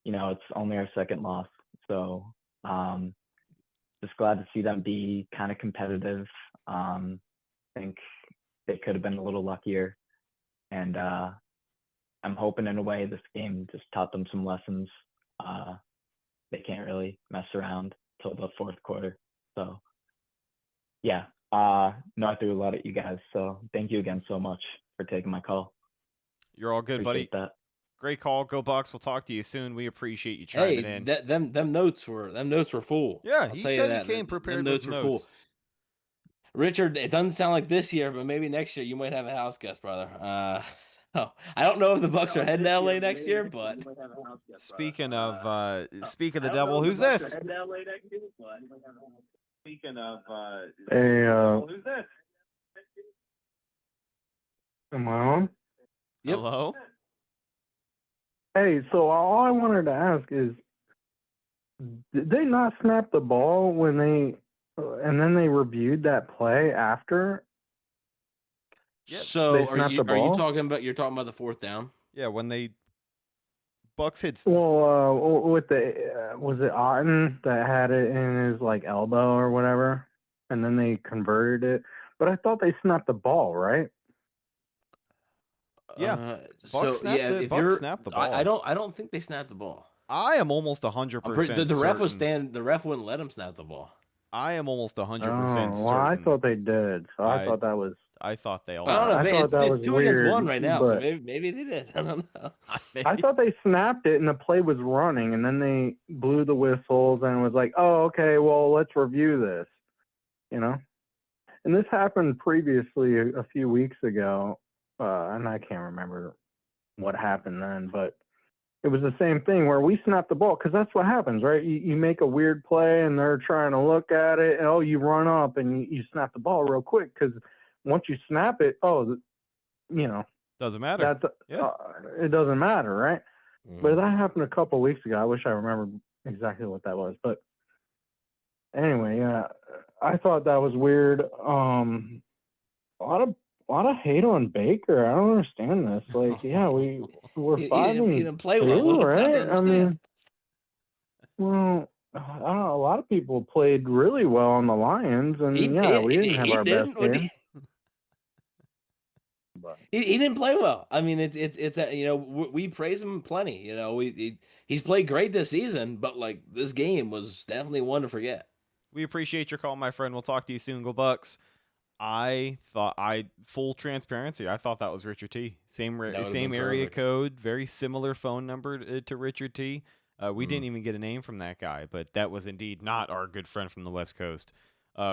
it's only our second loss. So just glad to see them be kind of competitive. I think they could have been a little luckier. And I'm hoping in a way this game just taught them some lessons. They can't really mess around till the fourth quarter. So, yeah. I threw a lot at you guys. So thank you again so much for taking my call. You're all good, Appreciate buddy. That. Great call. Go Bucs. We'll talk to you soon. We appreciate you chiming in. Them notes were full. Yeah, I'll he tell you said that. he came prepared them with notes were notes. full. Richard, it doesn't sound like this year, but maybe next year you might have a house guest, brother. I don't know if the Bucs are heading to LA next year, but speaking of the devil, who's this? Speaking of who's this? Am I on? Yep. Hello? Hey, so all I wanted to ask is, did they not snap the ball when and then they reviewed that play after? Yep. So are you talking about the fourth down? Yeah, when they Bucs hits. Well, with was it Otten that had it in his elbow or whatever, and then they converted it? But I thought they snapped the ball, right? Yeah. Bucs snapped the ball. I don't think they snapped the ball. I am almost 100%. The ref was the ref wouldn't let him snap the ball. I am almost 100% certain. Well, I thought they did. So I thought that was. I thought they all. I don't know. I thought It's 2 against 1 right now, so but maybe they did. I don't know. I thought they snapped it and the play was running, and then they blew the whistles and was like, "Oh, okay. Well, let's review this." And this happened previously a few weeks ago, and I can't remember what happened then, but it was the same thing where we snapped the ball because that's what happens, right? You make a weird play and they're trying to look at it, and you run up and you snap the ball real quick because once you snap it, doesn't matter. It doesn't matter, right? Mm. But that happened a couple of weeks ago. I wish I remembered exactly what that was, but anyway, yeah, I thought that was weird. A lot of hate on Baker. I don't understand this. We're 5-2, he didn't play well. right? I mean, well, I don't know. A lot of people played really well on the Lions, and we didn't have our best game. He didn't play well. I mean, it's we praise him plenty. He's played great this season, but this game was definitely one to forget. We appreciate your call, my friend. We'll talk to you soon. Go Bucs. full transparency, I thought that was Richard T. Same would've same been area perfect. code, very similar phone number to Richard T. We didn't even get a name from that guy, but that was indeed not our good friend from the West Coast,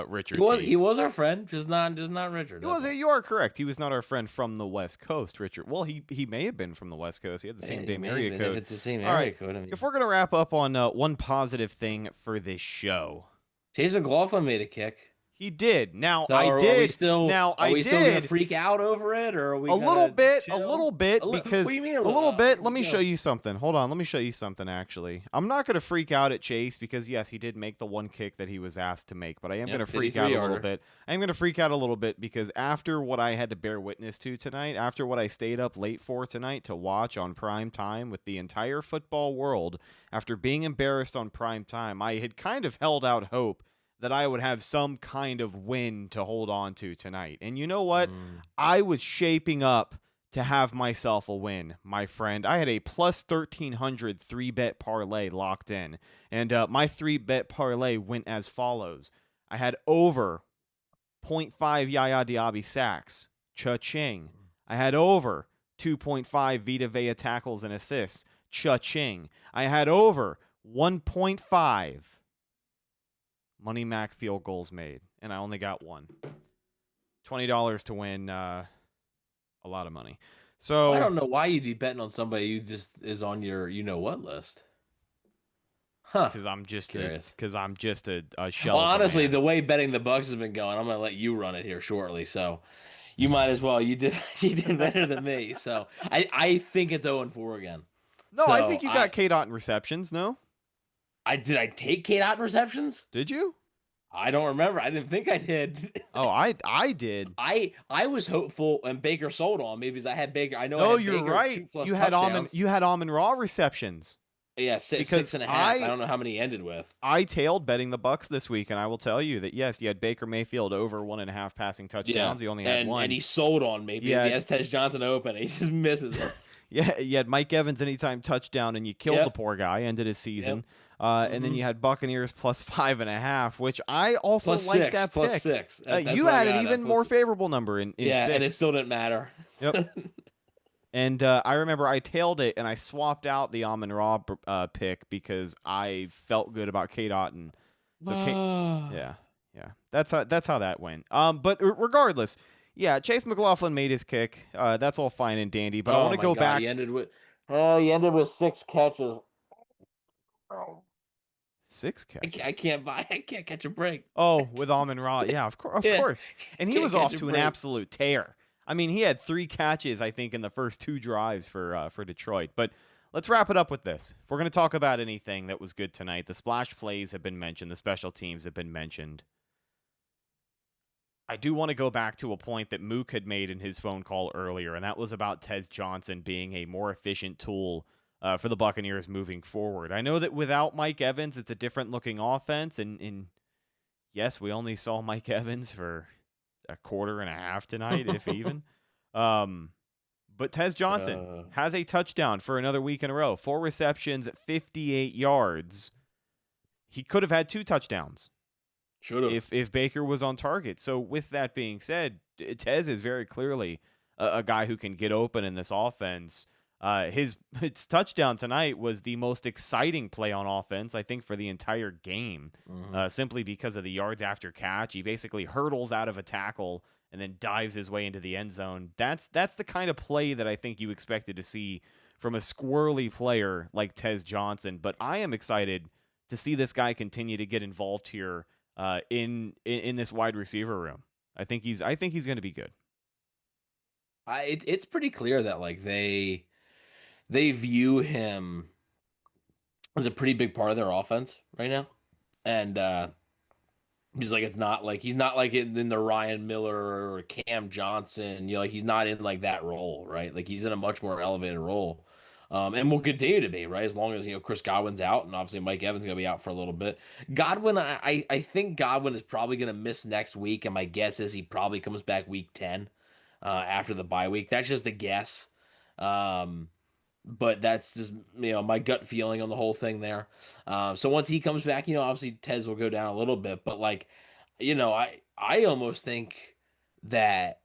Richard T. He was our friend, just not Richard. You are correct. He was not our friend from the West Coast, Richard. Well, he may have been from the West Coast. He had the same damn area code. If it's the same All area right, code, I mean. if we're gonna wrap up on one positive thing for this show, Chase McLaughlin made a kick. he did. Now So I are did. we still, now are I we still gonna did. freak out over it, or are we A little bit, chill? because What do you mean a little bit. Let me show you something. Hold on, let me show you something. Actually, I'm not gonna freak out at Chase because yes, he did make the one kick that he was asked to make, but I am gonna freak out a little 53-yarder. bit. I am gonna freak out a little bit because after what I had to bear witness to tonight, after what I stayed up late for tonight to watch on prime time with the entire football world, after being embarrassed on prime time, I had kind of held out hope that I would have some kind of win to hold on to tonight. And you know what? I was shaping up to have myself a win, my friend. I had a plus 1,300 3-bet parlay locked in. And my 3-bet parlay went as follows. I had over 0.5 Yaya Diaby sacks, cha-ching. I had over 2.5 Vita Vea tackles and assists, cha-ching. I had over 1.5 Money Mac field goals made, and I only got one. $20 to win a lot of money. So I don't know why you'd be betting on somebody who just is on your you-know-what list. Huh. Because I'm just Curious. a shell. Well, of a honestly, man. the way betting the Bucs has been going, I'm going to let you run it here shortly, so you might as well. You did better than me, so I think it's 0-4 again. No, I So think you got K-Dot in receptions, no? Did I take K-Dot in receptions? Did you? I don't remember. I didn't think I did. Oh, I did. I was hopeful, and Baker sold on me because I had Baker. I know. No, I had you're Baker right. 2+ You had touchdowns. Amon-Ra receptions. Yeah, because 6.5. I I don't know how many he ended with. I tailed betting the Bucs this week, and I will tell you that yes, you had Baker Mayfield over 1.5 passing touchdowns. He only had one, and he sold on me because he has Tez Johnson open. And he just misses it. Yeah, you had Mike Evans anytime touchdown, and you killed the poor guy. Ended his season. And then you had Buccaneers plus 5.5, which I also like that plus pick. 6. You had an even more favorable number in 6. and it still didn't matter. Yep. And I remember I tailed it, and I swapped out the Amon-Ra pick because I felt good about K-Dot. And so yeah. That's how that went. But regardless, yeah, Chase McLaughlin made his kick. That's all fine and dandy. But I want to go back. He ended with 6 catches. Oh. 6 catches. I can't catch a break. Oh, with Amon-Ra. Yeah, of course. And he was off to an break. absolute tear. I mean, he had 3 catches, I think, in the first 2 drives for Detroit. But let's wrap it up with this. If we're going to talk about anything that was good tonight, the splash plays have been mentioned. The special teams have been mentioned. I do want to go back to a point that Mook had made in his phone call earlier, and that was about Tez Johnson being a more efficient tool for the Buccaneers moving forward. I know that without Mike Evans, it's a different-looking offense, and yes, we only saw Mike Evans for a quarter and a half tonight, if even. But Tez Johnson has a touchdown for another week in a row. 4 receptions, 58 yards. He could have had 2 touchdowns. Should have. If Baker was on target. So with that being said, Tez is very clearly a guy who can get open in this offense. His touchdown tonight was the most exciting play on offense, I think, for the entire game, simply because of the yards after catch. He basically hurdles out of a tackle and then dives his way into the end zone. That's the kind of play that I think you expected to see from a squirrely player like Tez Johnson. But I am excited to see this guy continue to get involved here in this wide receiver room. I think he's going to be good. It's pretty clear that like they view him as a pretty big part of their offense right now. And he's like, he's not like in the Ryan Miller or Cam Johnson, like he's not in like that role, right? Like he's in a much more elevated role. And will continue to be, right? As long as, Chris Godwin's out, and obviously Mike Evans is going to be out for a little bit. Godwin, I think Godwin is probably going to miss next week, and my guess is he probably comes back week 10 after the bye week. That's just a guess. But that's just, my gut feeling on the whole thing there. So once he comes back, obviously Tez will go down a little bit, but I almost think that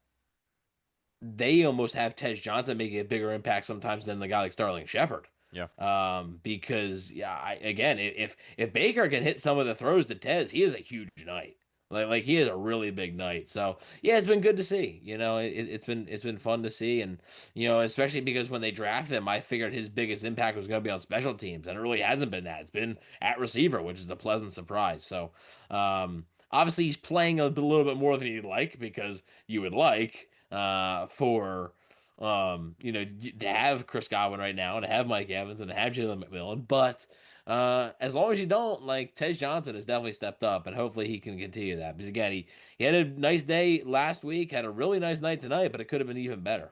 they almost have Tej Johnson making a bigger impact sometimes than the guy like Sterling Shepard. Yeah. Because again, if Baker can hit some of the throws to Tez, he has a huge night. Like he has a really big night. So yeah, it's been good to see. It's been fun to see, and especially because when they drafted him, I figured his biggest impact was going to be on special teams, and it really hasn't been that. It's been at receiver, which is a pleasant surprise. So obviously he's playing a little bit more than you'd like, because you would like for to have Chris Godwin right now and to have Mike Evans and to have Jalen McMillan. But as long as you don't, like, Tej Johnson has definitely stepped up, and hopefully he can continue that. Because again, he had a nice day last week, had a really nice night tonight, but it could have been even better.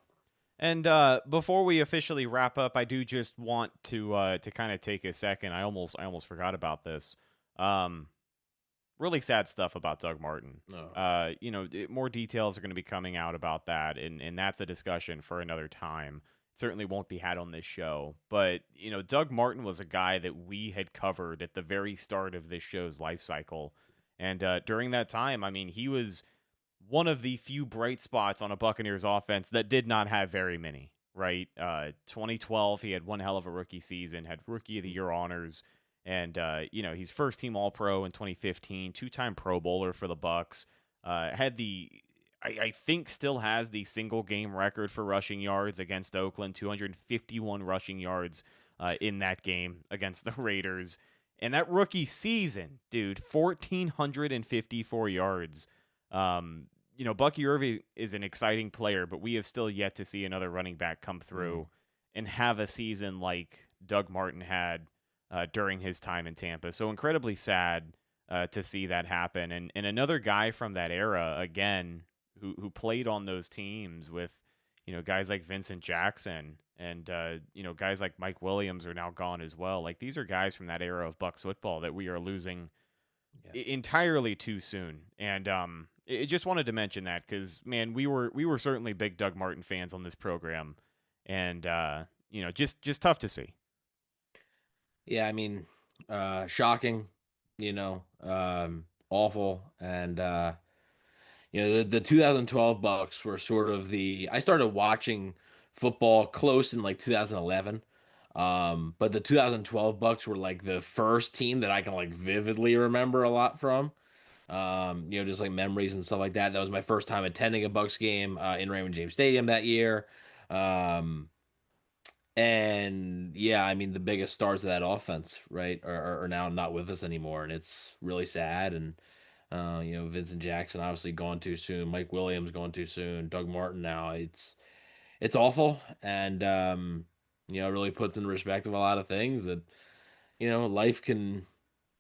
And before we officially wrap up, I do just want to kind of take a second. I almost forgot about this. Really sad stuff about Doug Martin. More details are going to be coming out about that, and that's a discussion for another time. It certainly won't be had on this show. But, Doug Martin was a guy that we had covered at the very start of this show's life cycle. And during that time, I mean, he was one of the few bright spots on a Buccaneers offense that did not have very many, right? 2012, he had one hell of a rookie season, had Rookie of the Year honors. And, he's first team All-Pro in 2015, two-time Pro Bowler for the Bucs. I think still has the single game record for rushing yards against Oakland, 251 rushing yards in that game against the Raiders. And that rookie season, dude, 1,454 yards. Bucky Irving is an exciting player, but we have still yet to see another running back come through and have a season like Doug Martin had during his time in Tampa. So incredibly sad to see that happen. And another guy from that era, again, who played on those teams with, guys like Vincent Jackson and, guys like Mike Williams are now gone as well. Like, these are guys from that era of Bucs football that we are losing entirely too soon. And I just wanted to mention that because, man, we were certainly big Doug Martin fans on this program. And, just tough to see. Yeah, I mean, shocking, awful. And, the 2012 Bucs were sort of I started watching football close in like 2011. But the 2012 Bucs were like the first team that I can like vividly remember a lot from. Just like memories and stuff like that. That was my first time attending a Bucs game in Raymond James Stadium that year. And yeah, I mean, the biggest stars of that offense, right, are now not with us anymore, and it's really sad. And Vincent Jackson obviously gone too soon, Mike Williams gone too soon, Doug Martin now. It's awful, and it really puts in respect of a lot of things that life can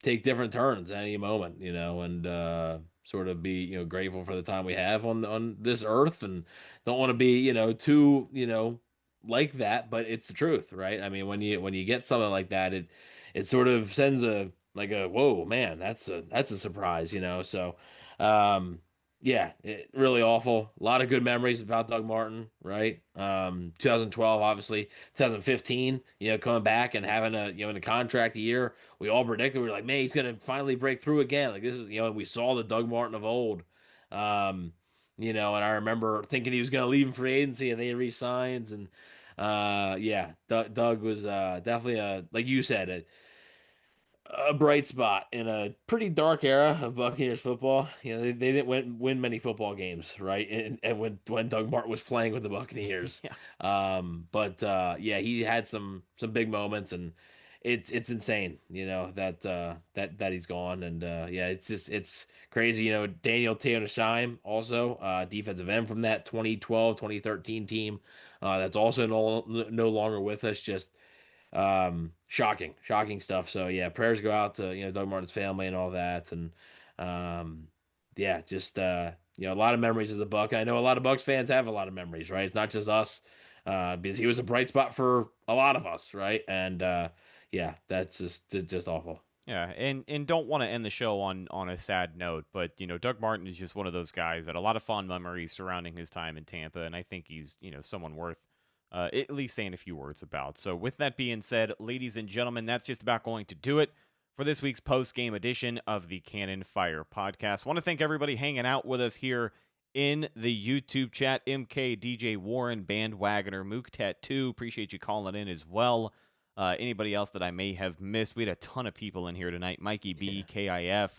take different turns at any moment, and sort of be grateful for the time we have on this earth, and don't want to be too like that, but it's the truth, right? I mean, when you get something like that, it sort of sends a whoa, man, that's a surprise, So yeah, really awful. A lot of good memories about Doug Martin, right? 2012, obviously, 2015, coming back and having a contract year. We all predicted, we were like, man, he's gonna finally break through again. Like, this is, we saw the Doug Martin of old. And I remember thinking he was going to leave in free agency, and they re-signs. And Doug was definitely like you said, a bright spot in a pretty dark era of Buccaneers football. They didn't win many football games, right? And when Doug Martin was playing with the Buccaneers, he had some big moments, and it's insane, that he's gone. And it's crazy. Daniel Teonisheim also defensive end from that 2012 2013 team, that's also no longer with us. Just shocking stuff. So yeah, prayers go out to Doug Martin's family and all that. And a lot of memories of the Buck. I know a lot of Bucs fans have a lot of memories, right? It's not just us, because he was a bright spot for a lot of us, right? And that's just awful. Yeah, and don't want to end the show on a sad note, but Doug Martin is just one of those guys that a lot of fond memories surrounding his time in Tampa, and I think he's someone worth at least saying a few words about. So with that being said, ladies and gentlemen, that's just about going to do it for this week's post-game edition of the Cannon Fire Podcast. I want to thank everybody hanging out with us here in the YouTube chat. MK, DJ Warren, Bandwagoner, Mook Tattoo. Appreciate you calling in as well. Anybody else that I may have missed? We had a ton of people in here tonight. Mikey B, KIF,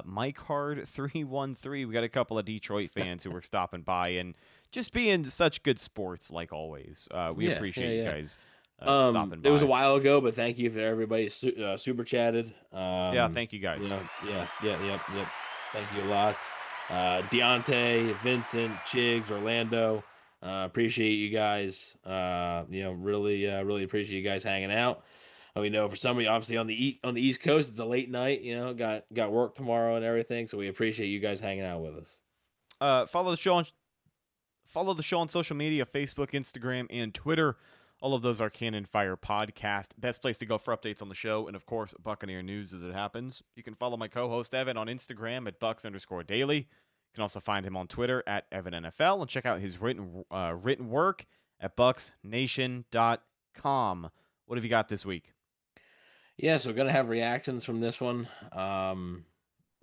Mike Hard 313. We got a couple of Detroit fans who were stopping by and just being such good sports like always. We appreciate you guys stopping by. It was a while ago, but thank you for everybody super chatted. Thank you guys. Yep. Thank you a lot. Deontay, Vincent, Chiggs, Orlando. Appreciate you guys. Really appreciate you guys hanging out. We know for somebody obviously on the East Coast, it's a late night. Got work tomorrow and everything, so we appreciate you guys hanging out with us. Follow the show on social media: Facebook, Instagram, and Twitter. All of those are Cannon Fire Podcast. Best place to go for updates on the show, and of course, Buccaneer news as it happens. You can follow my co-host Evan on Instagram at Bucs_daily. You can also find him on Twitter at EvanNFL and check out his written work at BucsNation.com. What have you got this week? Yeah, so we're gonna have reactions from this one. About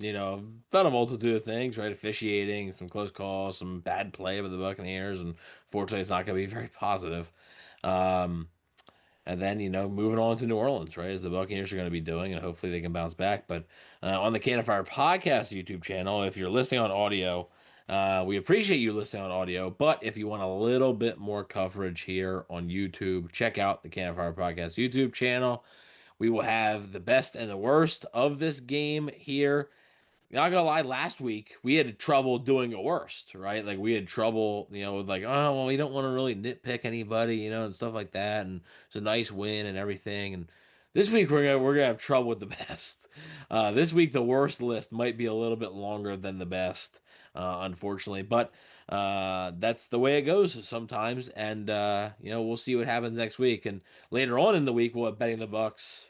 a multitude of things, right? Officiating, some close calls, some bad play by the Buccaneers, and fortunately, it's not gonna be very positive. And then, moving on to New Orleans, right, as the Buccaneers are going to be doing, and hopefully they can bounce back. But on the Cannon Fire Podcast YouTube channel, if you're listening on audio, we appreciate you listening on audio. But if you want a little bit more coverage here on YouTube, check out the Cannon Fire Podcast YouTube channel. We will have the best and the worst of this game here. Not gonna lie, last week we had trouble doing a worst, right? Like we had trouble, with we don't want to really nitpick anybody, and stuff like that. And it's a nice win and everything. And this week we're gonna have trouble with the best. This week the worst list might be a little bit longer than the best, unfortunately. But that's the way it goes sometimes. And we'll see what happens next week. And later on in the week we'll have betting the Bucs.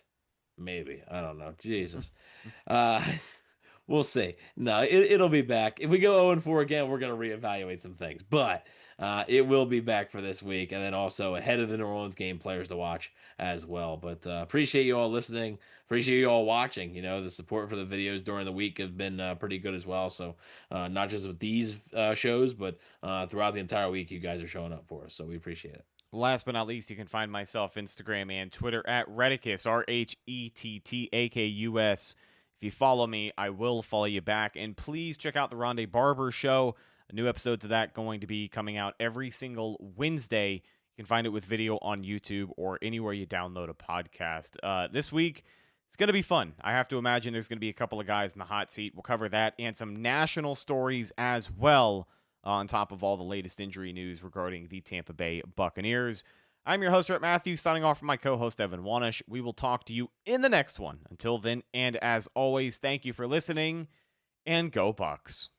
Maybe, I don't know. Jesus. We'll see. No, it'll be back. If we go 0-4 again, we're going to reevaluate some things. But it will be back for this week. And then also ahead of the New Orleans game, players to watch as well. But appreciate you all listening. Appreciate you all watching. The support for the videos during the week have been pretty good as well. So not just with these shows, but throughout the entire week, you guys are showing up for us. So we appreciate it. Last but not least, you can find myself Instagram and Twitter at Rhettakus, RHETTAKUS. If you follow me, I will follow you back. And please check out the Rondé Barber Show. New episodes of that going to be coming out every single Wednesday. You can find it with video on YouTube or anywhere you download a podcast. This week, it's going to be fun. I have to imagine there's going to be a couple of guys in the hot seat. We'll cover that and some national stories as well, on top of all the latest injury news regarding the Tampa Bay Buccaneers. I'm your host, Rhett Matthew, signing off from my co-host, Evan Wanish. We will talk to you in the next one. Until then, and as always, thank you for listening, and go Bucs.